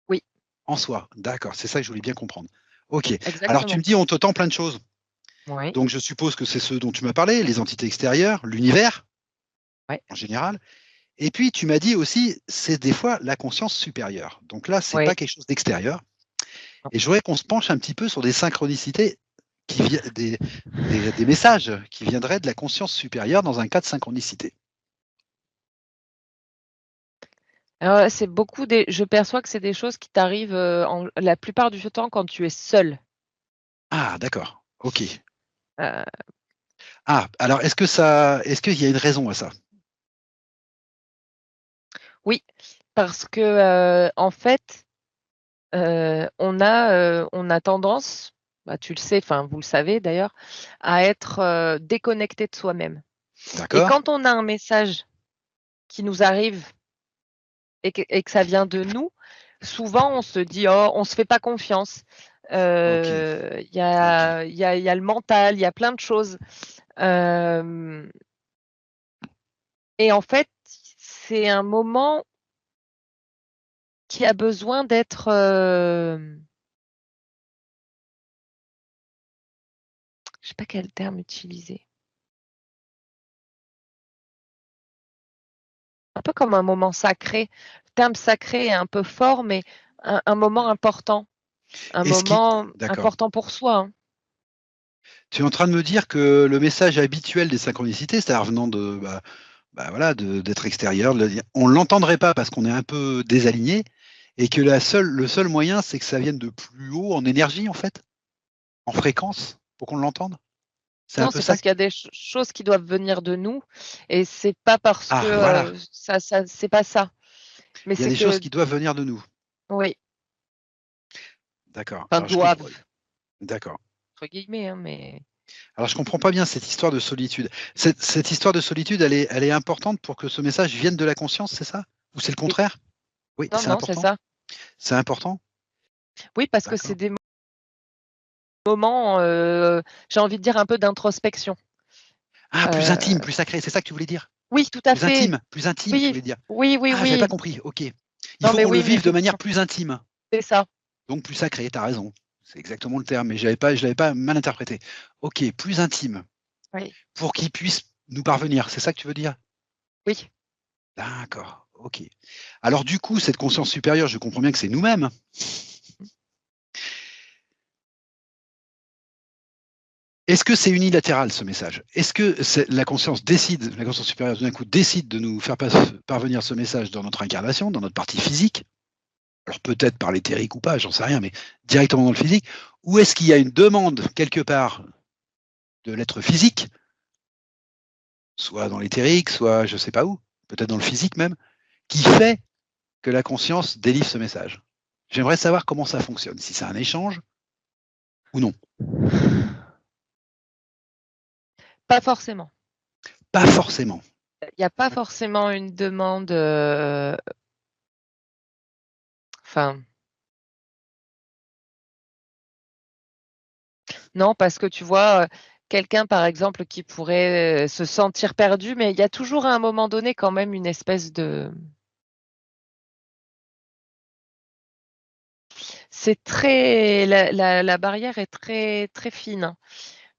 Speaker 3: oui,
Speaker 1: En soi, d'accord, c'est ça que je voulais bien comprendre. Ok. Alors tu
Speaker 3: exactement.
Speaker 1: me dis, on te tend plein de choses.
Speaker 3: Oui,
Speaker 1: Donc je suppose que c'est ce dont tu m'as parlé, les entités extérieures, l'univers
Speaker 3: ouais,
Speaker 1: en général. Et puis tu m'as dit aussi, c'est des fois la conscience supérieure. Donc là, c'est
Speaker 3: oui.
Speaker 1: pas quelque chose d'extérieur.
Speaker 3: Non.
Speaker 1: Et je voudrais qu'on se penche un petit peu sur des synchronicités des messages qui viendraient de la conscience supérieure dans un cas de synchronicité.
Speaker 3: C'est beaucoup je perçois que c'est des choses qui t'arrivent la plupart du temps quand tu es seul.
Speaker 1: Ah, d'accord. Ok.
Speaker 3: Euh,
Speaker 1: Ah, alors est-ce qu'il y a une raison à ça?
Speaker 3: oui, parce que en fait, on a tendance, bah, tu le sais, enfin vous le savez d'ailleurs, à être déconnecté de soi-même. Et
Speaker 1: D'accord?
Speaker 3: quand on a un message qui nous arrive et que ça vient de nous, souvent on se dit: «Oh, on se fait pas confiance».
Speaker 1: Ok. Ok.
Speaker 3: Il y a le mental, il y a plein de choses. Hem Et en fait, c'est un moment qui a besoin d'être, je sais pas quel terme utiliser. Un peu comme un moment sacré. Le terme sacré est un peu fort, mais un moment important. Un
Speaker 1: Est-ce qui
Speaker 3: moment
Speaker 1: d'accord.
Speaker 3: important pour soi, hein.
Speaker 1: Tu es en train de me dire que le message habituel des synchronicités, c'est-à-dire venant voilà, d'être extérieur, on l'entendrait pas parce qu'on est un peu désaligné, et que le seul moyen, c'est que ça vienne de plus haut en énergie, en fait, en fréquence, pour qu'on l'entende. C'est un
Speaker 3: Non,
Speaker 1: peu
Speaker 3: c'est
Speaker 1: ça?
Speaker 3: parce qu'il y a des choses qui doivent venir de nous et c'est pas parce que,
Speaker 1: Ah, voilà.
Speaker 3: c'est pas ça. Mais
Speaker 1: Il y a
Speaker 3: c'est
Speaker 1: des choses
Speaker 3: que
Speaker 1: qui doivent venir de nous.
Speaker 3: Oui,
Speaker 1: D'accord.
Speaker 3: enfin
Speaker 1: Alors, je comprends.
Speaker 3: doivent,
Speaker 1: D'accord.
Speaker 3: entre guillemets, hein, mais
Speaker 1: Alors, je comprends pas bien cette histoire de solitude. Cette histoire de solitude, elle est importante pour que ce message vienne de la conscience, c'est ça? Ou c'est le
Speaker 3: oui.
Speaker 1: contraire? Oui,
Speaker 3: Non,
Speaker 1: c'est
Speaker 3: non, c'est
Speaker 1: important.
Speaker 3: ça.
Speaker 1: C'est important?
Speaker 3: Oui, parce que c'est
Speaker 1: D'accord.
Speaker 3: des moments, j'ai envie de dire un peu d'introspection.
Speaker 1: Ah, plus intime,
Speaker 3: Heu,
Speaker 1: plus sacré, c'est ça que tu voulais dire?
Speaker 3: oui, tout à fait.
Speaker 1: Plus intime, tu
Speaker 3: Oui,
Speaker 1: voulais dire?
Speaker 3: oui, oui,
Speaker 1: Ah, j'avais pas
Speaker 3: oui.
Speaker 1: compris. OK. Il
Speaker 3: Non,
Speaker 1: faut
Speaker 3: mais
Speaker 1: qu'on le
Speaker 3: oui, mais
Speaker 1: vive de manière
Speaker 3: effectivement,
Speaker 1: plus intime,
Speaker 3: c'est ça.
Speaker 1: donc plus sacré, tu as raison. C'est exactement le terme, mais je l'avais pas mal interprété. OK, plus intime,
Speaker 3: Oui,
Speaker 1: pour qu'il puisse nous parvenir, c'est ça que tu veux dire?
Speaker 3: oui.
Speaker 1: D'accord, OK. Alors du coup, cette conscience supérieure, je comprends bien que c'est nous-mêmes. Est-ce que c'est unilatéral ce message? Est-ce que la conscience décide, la conscience supérieure tout d'un coup décide de nous faire parvenir ce message dans notre incarnation, dans notre partie physique? Alors peut-être par l'éthérique ou pas, j'en sais rien, mais directement dans le physique? Ou est-ce qu'il y a une demande quelque part de l'être physique, soit dans l'éthérique, soit je sais pas où, peut-être dans le physique même, qui fait que la conscience délivre ce message? J'aimerais savoir comment ça fonctionne, si c'est un échange ou non.
Speaker 3: Pas forcément.
Speaker 1: Pas forcément.
Speaker 3: Il y a pas forcément une demande, enfin, non, parce que tu vois, quelqu'un, par exemple, qui pourrait, se sentir perdu, mais il y a toujours à un moment donné quand même une espèce de c'est très la barrière est très, très fine, hein,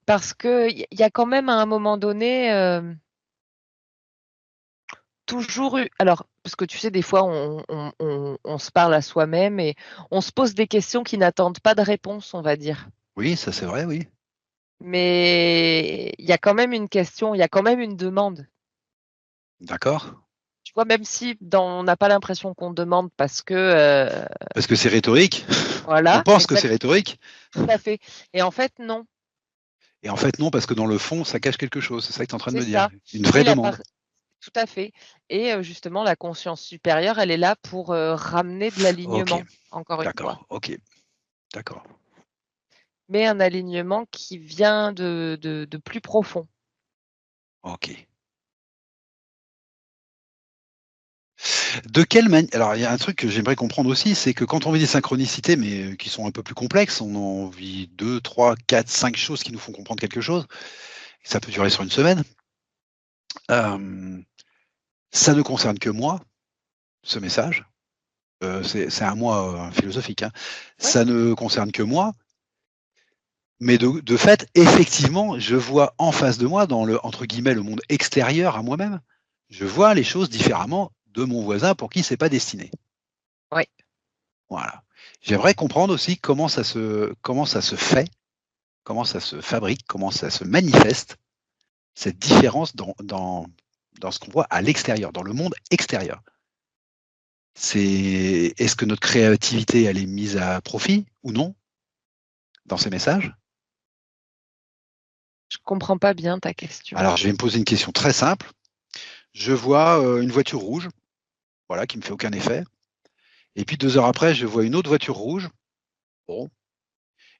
Speaker 3: parce qu'il y a quand même à un moment donné, toujours eu alors, parce que tu sais, des fois, on se parle à soi-même et on se pose des questions qui n'attendent pas de réponse, on va dire.
Speaker 1: Oui, ça c'est vrai, oui.
Speaker 3: Mais il y a quand même une question, il y a quand même une demande.
Speaker 1: D'accord.
Speaker 3: Tu vois? Même si on n'a pas l'impression qu'on demande parce que,
Speaker 1: Parce que c'est rhétorique. On
Speaker 3: voilà,
Speaker 1: pense que c'est
Speaker 3: exact,
Speaker 1: rhétorique.
Speaker 3: tout à fait et en fait, non,
Speaker 1: Et en fait, non, parce que dans le fond, ça cache quelque chose. C'est ça que tu es en train de
Speaker 3: c'est
Speaker 1: me dire.
Speaker 3: ça
Speaker 1: Une
Speaker 3: et
Speaker 1: vraie
Speaker 3: la
Speaker 1: demande.
Speaker 3: part tout à fait et justement, la conscience supérieure, elle est là pour, ramener de
Speaker 1: OK.
Speaker 3: l'alignement, encore une fois.
Speaker 1: D'accord. OK. D'accord.
Speaker 3: Mais un alignement qui vient de plus profond.
Speaker 1: OK. De quelle manière alors il y a un truc que j'aimerais comprendre aussi, c'est que quand on vit des synchronicités, mais qui sont un peu plus complexes, on en vit 2, 3, 4, 5 choses qui nous font comprendre quelque chose, ça peut durer sur une semaine. Hem, Ça ne concerne que moi, ce message, c'est un moi, philosophique, hein.
Speaker 3: Oui,
Speaker 1: Ça ne concerne que moi, mais de fait, effectivement, je vois en face de moi, dans le entre guillemets «le monde extérieur à moi-même», je vois les choses différemment de mon voisin pour qui c'est pas destiné.
Speaker 3: oui.
Speaker 1: Voilà. J'aimerais comprendre aussi comment ça se fait, comment ça se fabrique, comment ça se manifeste, cette différence dans ce qu'on voit à l'extérieur, dans le monde extérieur. Est-ce que notre créativité, elle est mise à profit ou non dans ces messages?
Speaker 3: Je comprends pas bien ta question.
Speaker 1: Alors, je vais me poser une question très simple. Je vois, une voiture rouge, voilà, qui me fait aucun effet et puis 2 heures après, je vois une autre voiture rouge, bon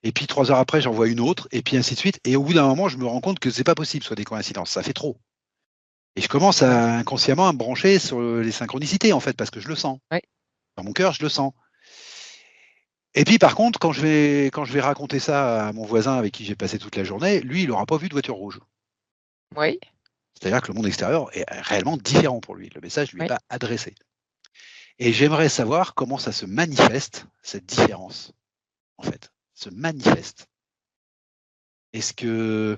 Speaker 1: et puis 3 heures après, j'en vois une autre et puis ainsi de suite et au bout d'un moment, je me rends compte que c'est pas possible, ce soit des coïncidences, ça fait trop. Et je commence
Speaker 3: Ouais,
Speaker 1: à inconsciemment à me brancher sur, les synchronicités, en fait, parce que je le sens.
Speaker 3: ouais,
Speaker 1: Dans mon cœur, je le sens. Et puis par contre, quand je vais raconter ça à mon voisin avec qui j'ai passé toute la journée, lui, il aura pas vu de voiture rouge.
Speaker 3: oui,
Speaker 1: C'est-à-dire que le monde extérieur est réellement différent pour lui. Le message lui est
Speaker 3: oui.
Speaker 1: pas adressé. Et j'aimerais savoir comment ça se manifeste, cette différence, en fait, se manifeste. Est-ce que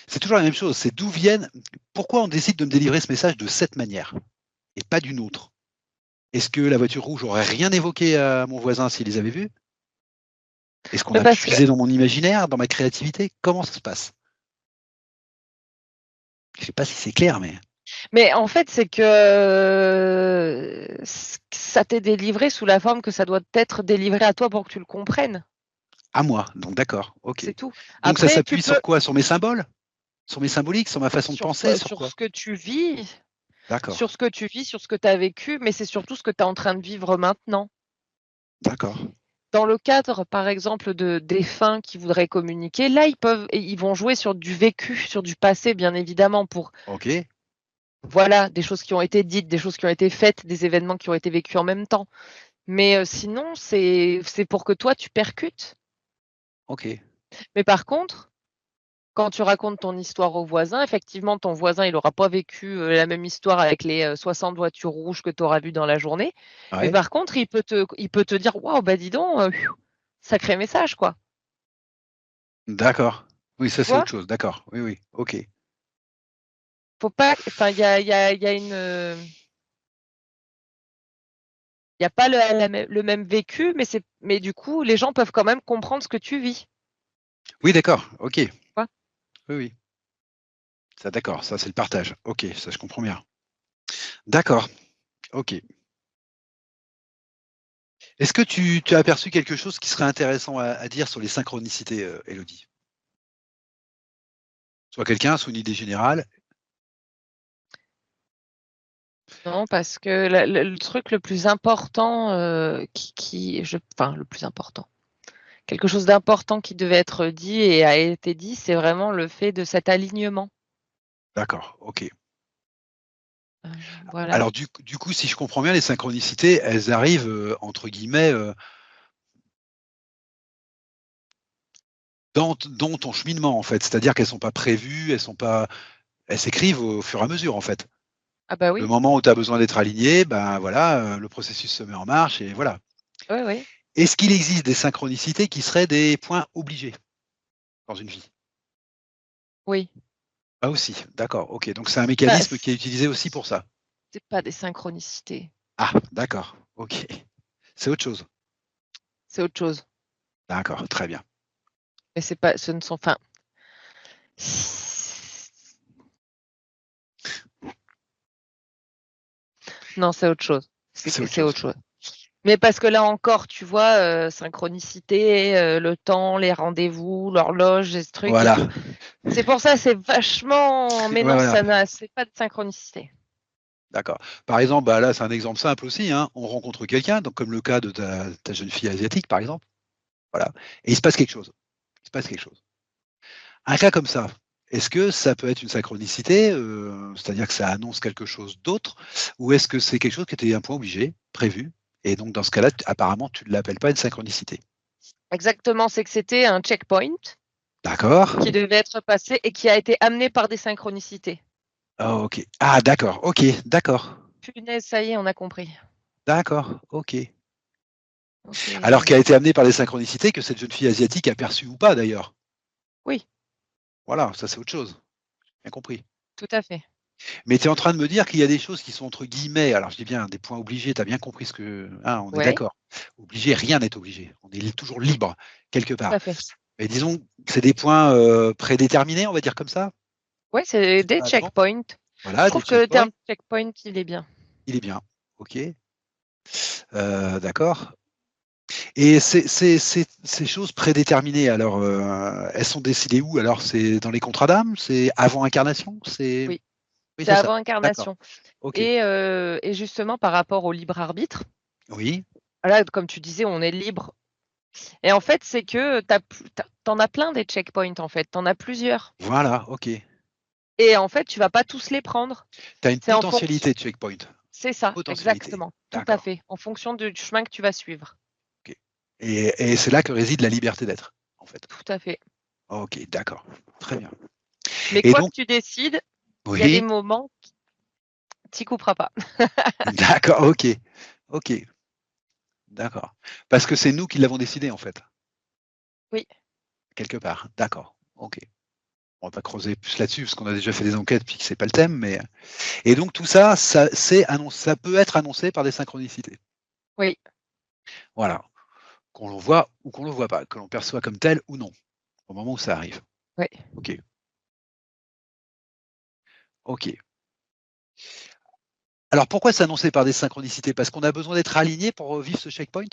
Speaker 1: c'est toujours la même chose, c'est pourquoi on décide de me délivrer ce message de cette manière et pas d'une autre? Est-ce que la voiture rouge aurait rien évoqué à mon voisin s'il les avait vus? Est-ce qu'on
Speaker 3: Mais
Speaker 1: a
Speaker 3: parce que
Speaker 1: puisé dans mon imaginaire, dans ma créativité? Comment ça se passe? Je sais pas si c'est clair, mais
Speaker 3: mais en fait, c'est que, ça t'est délivré sous la forme que ça doit être délivré à toi pour que tu le comprennes,
Speaker 1: à moi, donc d'accord, OK.
Speaker 3: c'est tout.
Speaker 1: Donc ça
Speaker 3: Après, tu
Speaker 1: s'appuie
Speaker 3: peux
Speaker 1: sur quoi? Sur mes symboles? Sur mes symboliques? Sur ma façon de penser? Sur
Speaker 3: sur
Speaker 1: quoi?
Speaker 3: ce que tu vis,
Speaker 1: D'accord,
Speaker 3: sur ce que tu vis, sur ce que tu as vécu, mais c'est surtout ce que tu es en train de vivre maintenant.
Speaker 1: d'accord.
Speaker 3: Dans le cadre, par exemple, de défunts qui voudraient communiquer, là, ils vont jouer sur du vécu, sur du passé, bien évidemment, pour,
Speaker 1: OK,
Speaker 3: voilà, des choses qui ont été dites, des choses qui ont été faites, des événements qui ont été vécus en même temps. Mais sinon, c'est pour que toi, tu percutes.
Speaker 1: OK.
Speaker 3: Mais par contre, quand tu racontes ton histoire au voisin, effectivement, ton voisin, il aura pas vécu, la même histoire avec les, 60 voitures rouges que tu auras vues dans la journée. Mais
Speaker 1: Ouais,
Speaker 3: par contre, il peut te dire: «Waouh, bah, dis donc, sacré message, quoi».
Speaker 1: d'accord. Oui,
Speaker 3: Tu
Speaker 1: ça, c'est
Speaker 3: vois?
Speaker 1: autre chose. D'accord. Oui, oui. OK.
Speaker 3: Faut pas, enfin, il y a pas le même vécu, mais du coup, les gens peuvent quand même comprendre ce que tu vis, tu
Speaker 1: Oui, d'accord. OK.
Speaker 3: vois?
Speaker 1: Oui, oui. Ça, d'accord. Ça, c'est le partage. OK, ça, je comprends bien. D'accord. OK. Est-ce que tu as aperçu quelque chose qui serait intéressant à dire sur les synchronicités, Élodie? Soit quelqu'un, soit une idée générale?
Speaker 3: Non, parce que le truc le plus important, le plus important, quelque chose d'important qui devait être dit et a été dit, c'est vraiment le fait de cet alignement.
Speaker 1: D'accord, OK.
Speaker 3: Heu, voilà.
Speaker 1: Alors du coup, si je comprends bien, les synchronicités, elles arrivent, entre guillemets, dans ton cheminement, en fait. C'est-à-dire qu'elles sont pas prévues, elles s'écrivent au fur et à mesure, en fait.
Speaker 3: Ah bah
Speaker 1: Le
Speaker 3: oui,
Speaker 1: moment où tu as besoin d'être aligné, ben, voilà, le processus se met en marche et voilà.
Speaker 3: oui, oui,
Speaker 1: Est-ce qu'il existe des synchronicités qui seraient des points obligés dans une vie?
Speaker 3: oui.
Speaker 1: Ah aussi, d'accord, OK. Donc c'est un
Speaker 3: Bah,
Speaker 1: mécanisme qui est utilisé aussi pour ça?
Speaker 3: c'est pas des synchronicités,
Speaker 1: Ah, d'accord, OK. C'est autre chose?
Speaker 3: c'est autre chose.
Speaker 1: D'accord, très bien.
Speaker 3: Mais c'est pas ce ne sont enfin, non, c'est autre chose.
Speaker 1: C'est autre
Speaker 3: C'est
Speaker 1: chose.
Speaker 3: autre chose. Mais parce que là encore, tu vois, synchronicité, le temps, les rendez-vous, l'horloge et ce truc et
Speaker 1: Voilà.
Speaker 3: tout. C'est pour ça, c'est vachement, mais
Speaker 1: Ouais,
Speaker 3: non,
Speaker 1: voilà,
Speaker 3: c'est pas de synchronicité.
Speaker 1: d'accord. Par exemple, bah, là, c'est un exemple simple aussi, hein. On rencontre quelqu'un, donc comme le cas de ta jeune fille asiatique, par exemple, voilà, et il se passe quelque chose. Il se passe quelque chose. Un cas comme ça, est-ce que ça peut être une synchronicité, c'est-à-dire que ça annonce quelque chose d'autre? Ou est-ce que c'est quelque chose qui était un point obligé, prévu et donc dans ce cas-là, apparemment, tu ne l'appelles pas une synchronicité?
Speaker 3: Exactement, c'est que c'était un checkpoint
Speaker 1: D'accord.
Speaker 3: qui devait être passé et qui a été amené par des synchronicités.
Speaker 1: Ah OK. Ah d'accord, OK, d'accord.
Speaker 3: Punaise, ça y est, on a compris.
Speaker 1: D'accord, OK. Alors qui a
Speaker 3: OK.
Speaker 1: été amené par des synchronicités que cette jeune fille asiatique a perçues ou pas d'ailleurs.
Speaker 3: Oui,
Speaker 1: Voilà, ça c'est autre chose. Bien compris.
Speaker 3: tout à fait.
Speaker 1: Mais tu es en train de me dire qu'il y a des choses qui sont entre guillemets, alors je dis bien des points obligés, tu as bien compris ce que hein, on est
Speaker 3: Ouais,
Speaker 1: d'accord. Obligé, rien n'est obligé. On est toujours libre quelque
Speaker 3: tout
Speaker 1: part.
Speaker 3: à fait.
Speaker 1: Mais disons que c'est des points, prédéterminés, on va dire comme ça?
Speaker 3: Ouais, c'est
Speaker 1: C'est
Speaker 3: des
Speaker 1: pas à l'avance.
Speaker 3: checkpoints. Je
Speaker 1: Voilà, des
Speaker 3: trouve que le
Speaker 1: checkpoints,
Speaker 3: terme checkpoint, il est bien.
Speaker 1: il est bien. OK, d'accord. Et ces choses prédéterminées alors, elles sont décidées où alors? C'est dans les contrats d'âme? C'est avant incarnation? C'est
Speaker 3: Oui,
Speaker 1: oui,
Speaker 3: c'est
Speaker 1: c'est ça.
Speaker 3: avant
Speaker 1: D'accord.
Speaker 3: incarnation
Speaker 1: OK.
Speaker 3: et justement par rapport au libre arbitre,
Speaker 1: Oui.
Speaker 3: là, comme tu disais, on est libre et en fait, c'est que tu as plein des checkpoints, en fait, tu en as plusieurs
Speaker 1: Voilà, OK.
Speaker 3: et en fait, tu vas pas tous les prendre.
Speaker 1: Tu as une
Speaker 3: C'est en fonction
Speaker 1: potentialité de checkpoint.
Speaker 3: c'est ça,
Speaker 1: Potentialité.
Speaker 3: exactement, tout à
Speaker 1: D'accord.
Speaker 3: fait, en fonction du chemin que tu vas suivre.
Speaker 1: OK. Et c'est là que réside la liberté d'être, en fait.
Speaker 3: Tout à fait.
Speaker 1: OK, d'accord. Très bien.
Speaker 3: Mais
Speaker 1: Et
Speaker 3: quoi que
Speaker 1: donc
Speaker 3: tu décides, il y a des
Speaker 1: oui,
Speaker 3: moments, tu y couperas pas.
Speaker 1: d'accord, OK. OK, d'accord. Parce que c'est nous qui l'avons décidé, en fait,
Speaker 3: Oui,
Speaker 1: quelque part. D'accord. OK. On va pas creuser plus là-dessus parce qu'on a déjà fait des enquêtes puis que c'est pas le thème, mais et donc tout ça, ça peut être annoncé par des synchronicités.
Speaker 3: oui,
Speaker 1: Voilà. Qu'on le voit ou qu'on le voit pas, que l'on perçoit comme tel ou non, au moment où ça arrive.
Speaker 3: oui.
Speaker 1: OK. OK. Alors pourquoi c'est annoncé par des synchronicités? Parce qu'on a besoin d'être aligné pour, vivre ce checkpoint?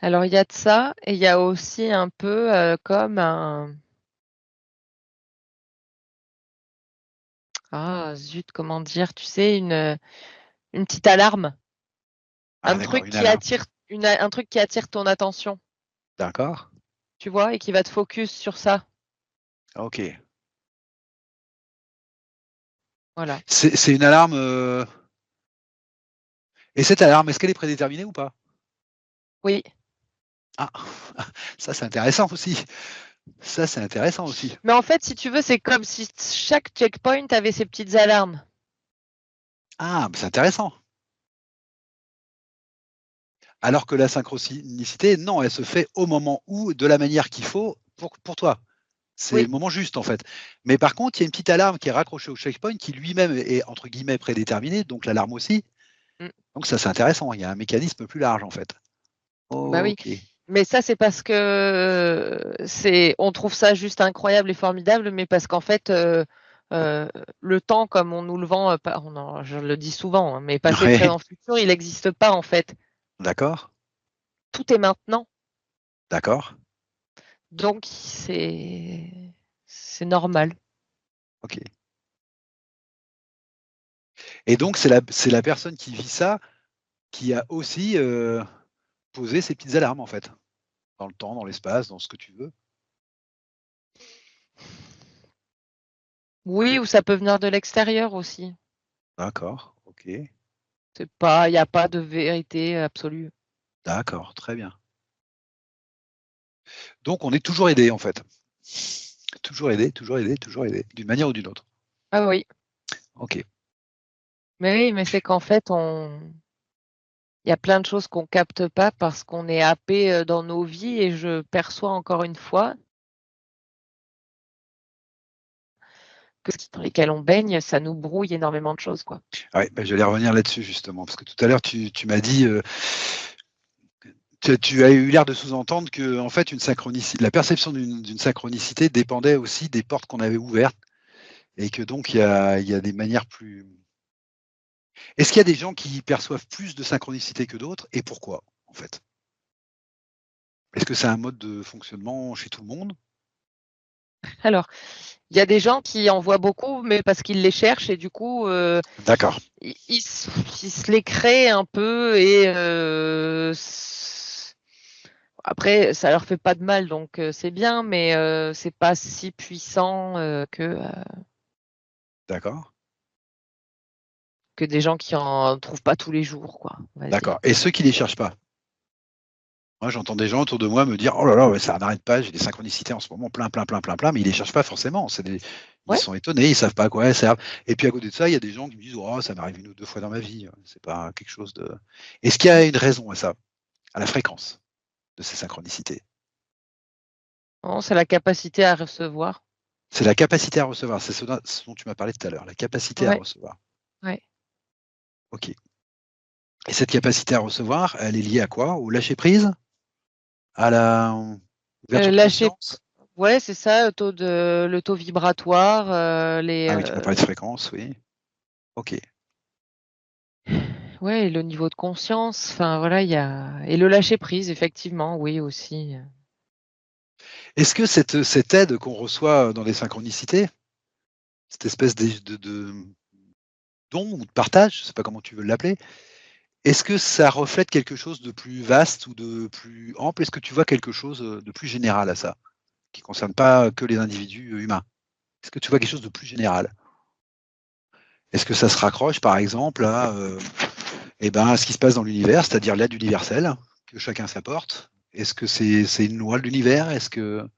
Speaker 3: Alors il y a de ça et il y a aussi un peu, comme un Ah zut, comment dire? Tu sais, une petite alarme,
Speaker 1: Ah
Speaker 3: un
Speaker 1: d'accord,
Speaker 3: truc
Speaker 1: une
Speaker 3: qui
Speaker 1: alarme.
Speaker 3: attire un truc qui attire ton attention,
Speaker 1: D'accord.
Speaker 3: tu vois? Et qui va te focus sur ça.
Speaker 1: OK.
Speaker 3: Voilà.
Speaker 1: C'est une alarme, et cette alarme, est-ce qu'elle est prédéterminée ou pas?
Speaker 3: Oui.
Speaker 1: Ah! Ça, c'est intéressant aussi. Ça, c'est intéressant aussi.
Speaker 3: Mais en fait, si tu veux, c'est comme si chaque checkpoint avait ses petites alarmes.
Speaker 1: Ah, bah, c'est intéressant. Alors que la synchronicité, non, elle se fait au moment où, de la manière qu'il faut pour toi. C'est
Speaker 3: Oui.
Speaker 1: le moment juste, en fait. Mais par contre, il y a une petite alarme qui est raccrochée au checkpoint qui lui-même est, entre guillemets, «prédéterminé», donc l'alarme aussi.
Speaker 3: Mmh.
Speaker 1: Donc ça, c'est intéressant. Il y a un mécanisme plus large, en fait.
Speaker 3: Bah oui.
Speaker 1: OK.
Speaker 3: Mais ça, c'est parce que on trouve ça juste incroyable et formidable, mais parce qu'en fait, le temps comme on nous le vend, pas je le dis souvent, hein, mais passé,
Speaker 1: Ouais.
Speaker 3: présent, futur, il n'existe pas en fait.
Speaker 1: D'accord,
Speaker 3: Tout est maintenant,
Speaker 1: d'accord.
Speaker 3: donc c'est normal.
Speaker 1: OK. Et donc c'est la personne qui vit ça, qui a aussi, posé ces petites alarmes, en fait? Dans le temps, dans l'espace, dans ce que tu veux?
Speaker 3: Oui, ou ça peut venir de l'extérieur aussi.
Speaker 1: D'accord, OK.
Speaker 3: Il y a pas de vérité absolue.
Speaker 1: D'accord, très bien. Donc on est toujours aidé, en fait? Toujours aidé, toujours aidé, toujours aidé, d'une manière ou d'une autre?
Speaker 3: Ah oui,
Speaker 1: OK.
Speaker 3: mais oui, mais c'est qu'en fait, il y a plein de choses qu'on capte pas parce qu'on est happé, dans nos vies et je perçois encore une fois que dans lesquels on baigne, ça nous brouille énormément de choses, quoi.
Speaker 1: Ouais, bah, j'allais revenir là-dessus justement, parce que tout à l'heure tu m'as dit, tu as eu l'air de sous-entendre que en fait la perception d'une synchronicité dépendait aussi des portes qu'on avait ouvertes et que donc il y a des manières plus. Est-ce qu'il y a des gens qui perçoivent plus de synchronicité que d'autres et pourquoi, en fait? Est-ce que c'est un mode de fonctionnement chez tout le monde?
Speaker 3: Alors, il y a des gens qui en voient beaucoup, mais parce qu'ils les cherchent et du coup,
Speaker 1: D'accord,
Speaker 3: ils se les créent un peu et après ça leur fait pas de mal donc c'est bien, mais c'est pas si puissant,
Speaker 1: d'accord,
Speaker 3: que des gens qui en trouvent pas tous les jours, quoi, on va dire.
Speaker 1: d'accord, et ceux qui les cherchent pas? Moi, j'entends des gens autour de moi me dire: «Oh là là, ouais, ça n'arrête pas, j'ai des synchronicités en ce moment, plein, plein, plein, plein, plein», mais ils les cherchent pas forcément. Ils
Speaker 3: Ouais.
Speaker 1: sont étonnés, ils savent pas à quoi elles servent. Et puis à côté de ça, il y a des gens qui me disent: «Oh, ça m'arrive 1 ou 2 fois dans ma vie, c'est pas quelque chose de». Est-ce qu'il y a une raison à ça? À la fréquence de ces synchronicités?
Speaker 3: Non, c'est la capacité à recevoir.
Speaker 1: C'est la capacité à recevoir, c'est ce dont tu m'as parlé tout à l'heure, la capacité à
Speaker 3: Ouais,
Speaker 1: recevoir.
Speaker 3: ouais.
Speaker 1: OK, et cette capacité à recevoir, elle est liée à quoi? Au lâcher prise? À la ouverture de
Speaker 3: Lâcher
Speaker 1: conscience?
Speaker 3: Ouais, c'est ça, le taux vibratoire,
Speaker 1: Ah oui, tu m'as parlé de fréquence, oui. OK.
Speaker 3: ouais et le niveau de conscience, enfin voilà, il y a et le lâcher prise effectivement, oui aussi.
Speaker 1: Est-ce que cette aide qu'on reçoit dans les synchronicités, cette espèce de don ou de partage, je ne sais pas comment tu veux l'appeler, est-ce que ça reflète quelque chose de plus vaste ou de plus ample? Est-ce que tu vois quelque chose, de plus général à ça? Qui ne concerne pas que les individus, humains? Est-ce que tu vois quelque chose de plus général? Est-ce que ça se raccroche par exemple à, à ce qui se passe dans l'univers, c'est-à-dire l'aide universelle que chacun s'apporte? Est-ce que c'est une loi de l'univers? Est-ce que.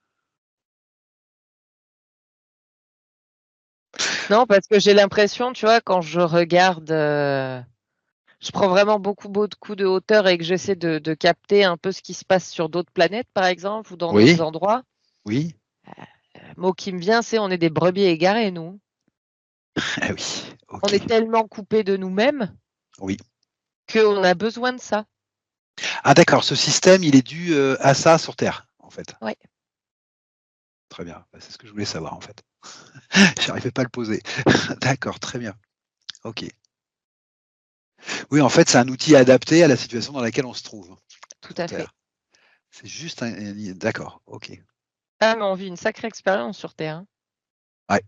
Speaker 3: Non, parce que j'ai l'impression, tu vois, quand je regarde, je prends vraiment beaucoup de hauteur et que j'essaie de capter un peu ce qui se passe sur d'autres planètes, par exemple, ou dans d'autres
Speaker 1: Oui,
Speaker 3: endroits.
Speaker 1: oui,
Speaker 3: Le mot qui me vient, c'est on est des brebis égarées, nous.
Speaker 1: ah oui,
Speaker 3: On
Speaker 1: OK,
Speaker 3: est tellement coupés de nous-mêmes
Speaker 1: oui.
Speaker 3: qu'on a besoin de ça.
Speaker 1: Ah d'accord, ce système, il est dû, à ça sur Terre, en fait?
Speaker 3: Ouais.
Speaker 1: Très bien, bah, c'est ce que je voulais savoir, en fait. J'arrivais pas à le poser. D'accord, très bien. OK. Oui, en fait, c'est un outil adapté à la situation dans laquelle on se trouve
Speaker 3: Tout
Speaker 1: sur
Speaker 3: à fait.
Speaker 1: Terre. C'est juste un d'accord, OK.
Speaker 3: Ah mais on vit une sacrée expérience sur terre, hein.
Speaker 1: Ouais.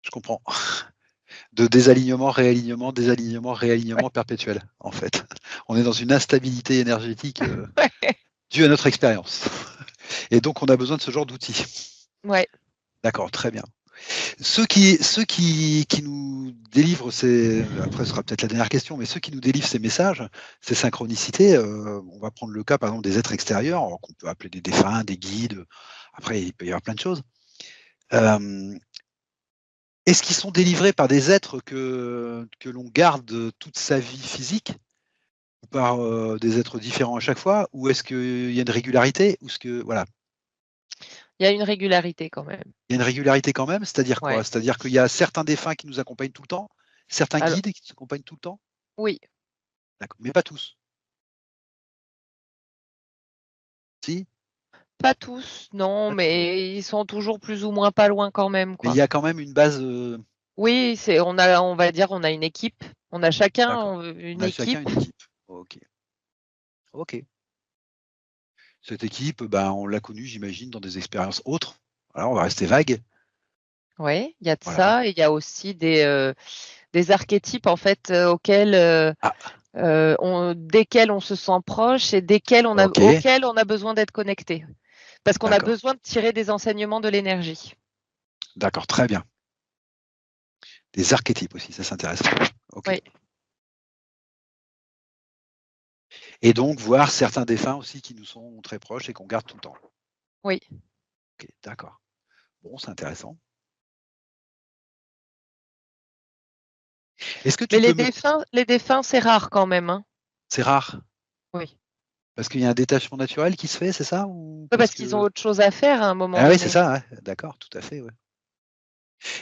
Speaker 1: Je comprends. De désalignement, réalignement perpétuel, en fait. On est dans une instabilité énergétique due à notre expérience. Et donc, on a besoin de ce genre d'outils.
Speaker 3: Ouais.
Speaker 1: D'accord, très bien. Ceux qui nous délivrent après ce sera peut-être la dernière question, mais ceux qui nous délivrent ces messages, ces synchronicités, on va prendre le cas par exemple des êtres extérieurs, alors qu'on peut appeler des défunts, des guides, après il peut y avoir plein de choses. Est-ce qu'ils sont délivrés par des êtres que l'on garde toute sa vie physique, ou par des êtres différents à chaque fois, ou est-ce qu'il y a une régularité, ou voilà.
Speaker 3: Il y a une régularité quand même.
Speaker 1: Il y a une régularité quand même, c'est-à-dire quoi?
Speaker 3: Ouais.
Speaker 1: C'est-à-dire qu'il y a certains défunts qui nous accompagnent tout le temps, certains
Speaker 3: Alors,
Speaker 1: guides qui nous accompagnent tout le temps?
Speaker 3: oui,
Speaker 1: D'accord, mais pas tous? Si?
Speaker 3: pas tous, non,
Speaker 1: Pas tous.
Speaker 3: mais ils sont toujours plus ou moins pas loin quand même,
Speaker 1: Mais il
Speaker 3: quoi.
Speaker 1: y a quand même une base,
Speaker 3: Oui, on va dire, on a une équipe. On a
Speaker 1: d'accord.
Speaker 3: chacun
Speaker 1: On
Speaker 3: une
Speaker 1: a chacun
Speaker 3: équipe.
Speaker 1: une équipe. OK. OK. Cette équipe, ben, on l'a connue, j'imagine, dans des expériences autres. Voilà, on va rester vague.
Speaker 3: Ouais, il y a de
Speaker 1: Voilà.
Speaker 3: ça et il y a aussi des archétypes en fait, auxquels,
Speaker 1: Ah,
Speaker 3: desquels on se sent proche et
Speaker 1: OK,
Speaker 3: auxquels on a besoin d'être connecté. Parce qu'on a
Speaker 1: d'accord.
Speaker 3: besoin de tirer des enseignements de l'énergie.
Speaker 1: D'accord, très bien. Des archétypes aussi, ça s'intéresse. OK.
Speaker 3: Oui,
Speaker 1: Et donc voir certains défunts aussi qui nous sont très proches et qu'on garde tout le temps.
Speaker 3: oui.
Speaker 1: OK, d'accord. Bon, c'est intéressant. Est-ce que
Speaker 3: Mais
Speaker 1: tu peux me
Speaker 3: les défunts, c'est rare quand même, hein.
Speaker 1: c'est rare?
Speaker 3: Oui.
Speaker 1: Parce qu'il y a un détachement naturel qui se fait, c'est ça? Ou
Speaker 3: Ouais,
Speaker 1: parce
Speaker 3: parce qu'ils ont
Speaker 1: que
Speaker 3: autre chose à faire à un moment
Speaker 1: ah oui, c'est
Speaker 3: donné.
Speaker 1: ça, ouais, d'accord, tout à fait, ouais.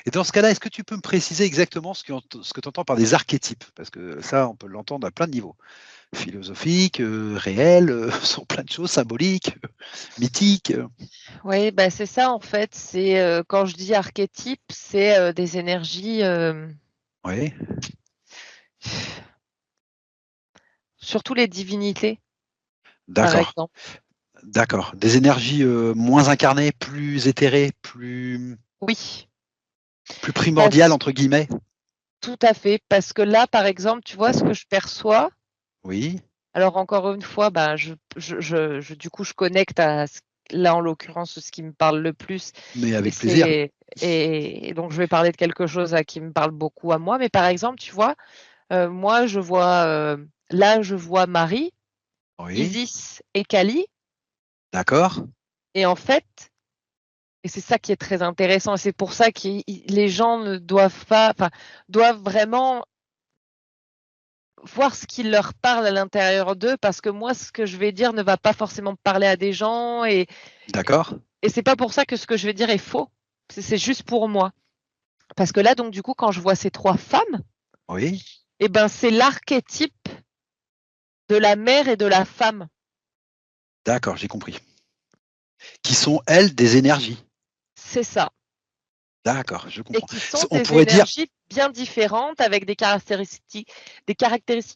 Speaker 1: Et dans ce cas-là, est-ce que tu peux me préciser exactement ce que tu entends par des archétypes? Parce que ça, on peut l'entendre à plein de niveaux. Philosophiques, réels, sur plein de choses, symboliques, mythiques.
Speaker 3: Oui, bah, c'est ça en fait, c'est, quand je dis archétype, c'est, des énergies,
Speaker 1: Oui,
Speaker 3: surtout les divinités, par
Speaker 1: d'accord,
Speaker 3: exemple.
Speaker 1: d'accord. Des énergies moins incarnées, plus éthérées,
Speaker 3: Oui,
Speaker 1: plus primordiales,
Speaker 3: parce
Speaker 1: entre guillemets.
Speaker 3: tout à fait, parce que là, par exemple, tu vois, ce que je perçois,
Speaker 1: Oui,
Speaker 3: alors encore une fois, bah, du coup, je connecte à ce là, en l'occurrence, ce qui me parle le plus
Speaker 1: mais
Speaker 3: et
Speaker 1: avec plaisir.
Speaker 3: c'est et donc je vais parler de quelque chose, qui me parle beaucoup à moi. Mais par exemple, tu vois, moi, là, je vois Marie,
Speaker 1: Oui,
Speaker 3: Isis et Kali
Speaker 1: d'accord,
Speaker 3: et en fait et c'est ça qui est très intéressant et c'est pour ça que les gens ne doivent pas enfin, doivent vraiment voir ce qui leur parle à l'intérieur d'eux parce que moi, ce que je vais dire ne va pas forcément parler à des gens
Speaker 1: d'accord,
Speaker 3: et c'est pas pour ça que ce que je vais dire est faux. C'est juste pour moi. Parce que là, donc du coup, quand je vois ces 3 femmes
Speaker 1: oui,
Speaker 3: et ben, c'est l'archétype de la mère et de la femme.
Speaker 1: d'accord, j'ai compris. Qui sont, elles, des énergies.
Speaker 3: C'est ça
Speaker 1: D'accord, je
Speaker 3: et
Speaker 1: comprends.
Speaker 3: qui sont
Speaker 1: On
Speaker 3: des
Speaker 1: pourrait dire,
Speaker 3: énergies bien différentes avec des caractéristiques,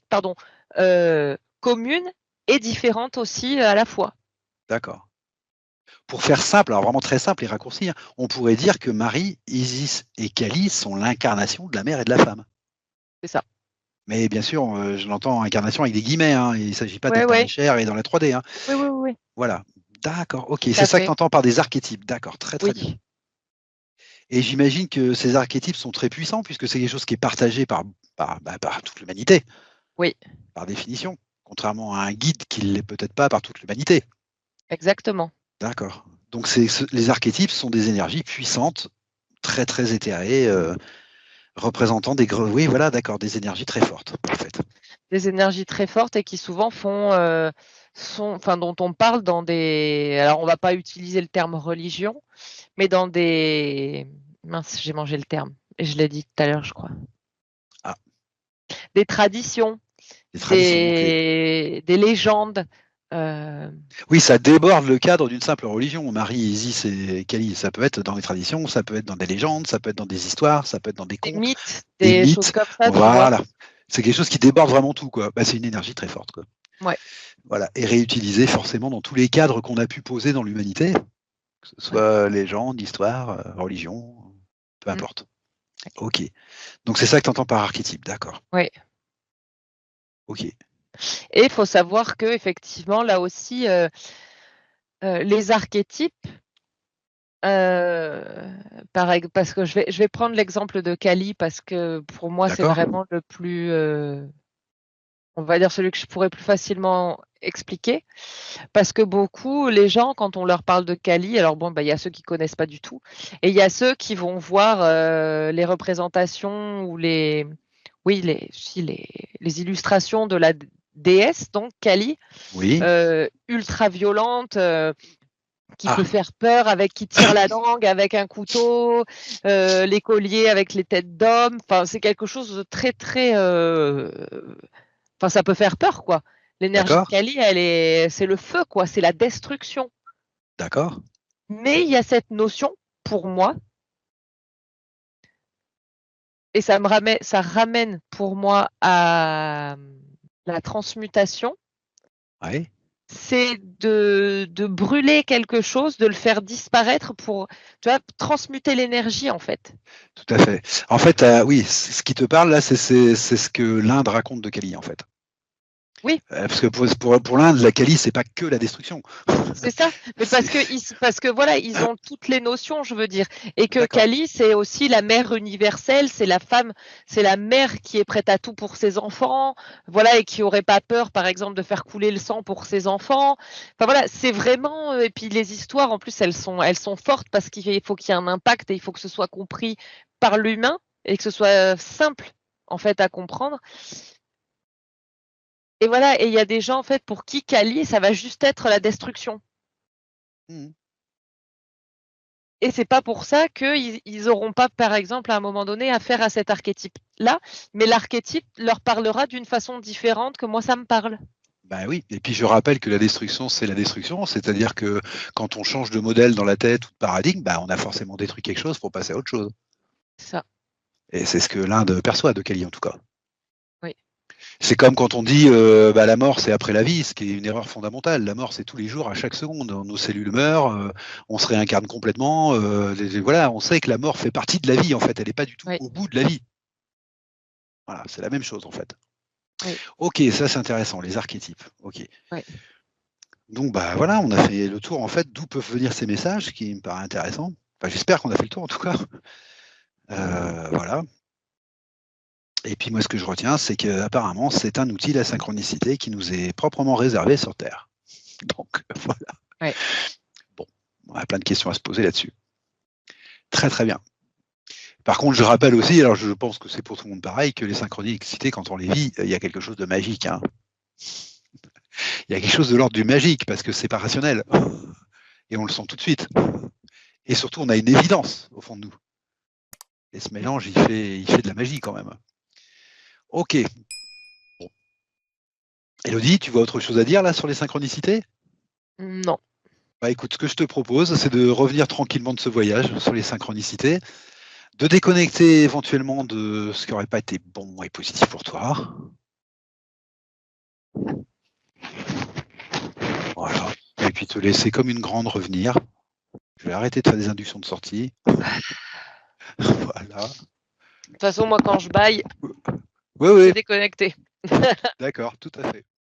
Speaker 3: pardon, communes et différentes aussi, à la fois.
Speaker 1: d'accord. Pour faire simple, alors vraiment très simple et raccourci, hein, on pourrait dire que Marie, Isis et Kali sont l'incarnation de la mère et de la femme.
Speaker 3: C'est ça.
Speaker 1: Mais bien sûr, je l'entends incarnation avec des guillemets, hein, il ne s'agit pas
Speaker 3: Ouais,
Speaker 1: d'être dans les
Speaker 3: ouais.
Speaker 1: chairs et dans la 3D, hein.
Speaker 3: Oui, oui, oui, oui.
Speaker 1: Voilà. D'accord, OK,
Speaker 3: Tout
Speaker 1: c'est
Speaker 3: à
Speaker 1: ça que tu
Speaker 3: fait.
Speaker 1: entends par des archétypes. D'accord, très, très bien.
Speaker 3: Oui.
Speaker 1: Et j'imagine que ces archétypes sont très puissants puisque c'est quelque chose qui est partagé par toute l'humanité,
Speaker 3: Oui,
Speaker 1: par définition, contrairement à un guide qui ne l'est peut-être pas par toute l'humanité.
Speaker 3: exactement.
Speaker 1: D'accord. Donc les archétypes sont des énergies puissantes, très, très éthérées, représentant oui, voilà, d'accord, des énergies très fortes, en fait.
Speaker 3: Des énergies très fortes et qui souvent dont on parle dans des alors on va pas utiliser le terme religion, mais dans des mince, j'ai mangé le terme et je l'ai dit tout à l'heure, je crois.
Speaker 1: Ah,
Speaker 3: Des traditions,
Speaker 1: les traditions, OK.
Speaker 3: des légendes, heu,
Speaker 1: Oui, ça déborde le cadre d'une simple religion. Marie, Isis et Kali, ça peut être dans les traditions, ça peut être dans des légendes, ça peut être dans des histoires, ça peut être dans des
Speaker 3: des
Speaker 1: contes,
Speaker 3: mythes,
Speaker 1: des
Speaker 3: des choses
Speaker 1: mythes.
Speaker 3: comme ça, tu vois?
Speaker 1: Voilà. C'est quelque chose qui déborde vraiment tout, quoi. Bah, c'est une énergie très forte, quoi.
Speaker 3: Ouais,
Speaker 1: Voilà. Et réutilisée forcément dans tous les cadres qu'on a pu poser dans l'humanité, que ce
Speaker 3: ouais.
Speaker 1: soit légende, histoire, religion, peu
Speaker 3: Mmh.
Speaker 1: importe. Ok. Donc c'est ça que tu entends par archétype, d'accord.
Speaker 3: Oui.
Speaker 1: Ok.
Speaker 3: Et il faut savoir que effectivement, là aussi, les archétypes, parce que je vais prendre l'exemple de Kali parce que pour moi, c'est
Speaker 1: D'accord.
Speaker 3: vraiment le plus, on va dire celui que je pourrais plus facilement expliquer. Parce que beaucoup, les gens, quand on leur parle de Kali, alors bon, bah, il y a ceux qui connaissent pas du tout, et il y a ceux qui vont voir les représentations ou oui, les illustrations de la déesse, donc Kali,
Speaker 1: Oui.
Speaker 3: ultra violente, qui
Speaker 1: Ah,
Speaker 3: peut faire peur, qui tire la langue avec un couteau, les colliers avec les têtes d'hommes. Enfin, c'est quelque chose de très, très. Enfin, ça peut faire peur, quoi. L'énergie de
Speaker 1: d'accord.
Speaker 3: Kali, c'est le feu, quoi. C'est la destruction.
Speaker 1: D'accord.
Speaker 3: Mais il y a cette notion, pour moi, et ça ramène pour moi à la transmutation,
Speaker 1: Ouais.
Speaker 3: c'est de brûler quelque chose, de le faire disparaître pour, tu vois, transmuter l'énergie, en fait.
Speaker 1: Tout à fait. En fait, oui, ce qui te parle là, c'est ce que l'Inde raconte de Kali, en fait.
Speaker 3: Oui,
Speaker 1: Parce que pour l'Inde, la Kali, c'est pas que la destruction.
Speaker 3: c'est ça. Mais
Speaker 1: C'est-
Speaker 3: parce que voilà, ils ont toutes les notions, je veux dire. Et que
Speaker 1: D'accord.
Speaker 3: Kali, c'est aussi la mère universelle, c'est la femme, c'est la mère qui est prête à tout pour ses enfants, voilà, et qui aurait pas peur, par exemple, de faire couler le sang pour ses enfants. Enfin voilà, c'est vraiment. Et puis les histoires, en plus, elles sont fortes parce qu'il faut qu'il y ait un impact et il faut que ce soit compris par l'humain et que ce soit simple, en fait, à comprendre. Et voilà, et il y a des gens, en fait, pour qui Kali, ça va juste être la destruction.
Speaker 1: Mhm.
Speaker 3: Et c'est pas pour ça qu'ils auront pas, par exemple, à un moment donné, affaire à cet archétype-là, mais l'archétype leur parlera d'une façon différente que moi, ça me parle.
Speaker 1: Bah oui. Et puis je rappelle que la destruction, c'est la destruction, c'est-à-dire que quand on change de modèle dans la tête ou de paradigme, bah, on a forcément détruit quelque chose pour passer à autre chose.
Speaker 3: Ça,
Speaker 1: Et c'est ce que l'Inde perçoit de Kali, en tout cas.
Speaker 3: oui.
Speaker 1: C'est comme quand on dit bah, la mort c'est après la vie, ce qui est une erreur fondamentale. La mort c'est tous les jours, à chaque seconde. Nos cellules meurent, on se réincarne complètement. Voilà, on sait que la mort fait partie de la vie en fait. Elle n'est pas du tout
Speaker 3: Oui,
Speaker 1: au bout de la vie. Voilà, c'est la même chose en fait.
Speaker 3: oui,
Speaker 1: Ok, ça c'est intéressant, les archétypes. Ok.
Speaker 3: oui.
Speaker 1: Donc bah voilà, on a fait le tour en fait d'où peuvent venir ces messages, ce qui me paraît intéressant. Enfin, j'espère qu'on a fait le tour en tout cas. Voilà. Et puis moi ce que je retiens, c'est qu'apparemment c'est un outil, la synchronicité, qui nous est proprement réservé sur Terre. Donc voilà.
Speaker 3: Ouais.
Speaker 1: Bon, on a plein de questions à se poser là-dessus. Très très bien. Par contre, je rappelle aussi, alors je pense que c'est pour tout le monde pareil, que les synchronicités, quand on les vit, il y a quelque chose de magique. Hein. Il y a quelque chose de l'ordre du magique, parce que c'est pas rationnel. Et on le sent tout de suite. Et surtout, on a une évidence au fond de nous. Et ce mélange, il fait de la magie quand même. Ok. Bon. Elodie, tu vois autre chose à dire là sur les synchronicités?
Speaker 3: Non.
Speaker 1: Bah écoute, ce que je te propose, c'est de revenir tranquillement de ce voyage sur les synchronicités, de déconnecter éventuellement de ce qui n'aurait pas été bon et positif pour toi. Voilà. Et puis te laisser comme une grande revenir. Je vais arrêter de faire des inductions de sortie. Voilà.
Speaker 3: De toute façon, moi, quand je baille,
Speaker 1: Oui,
Speaker 3: c'est
Speaker 1: oui,
Speaker 3: déconnecté.
Speaker 1: d'accord, tout à fait.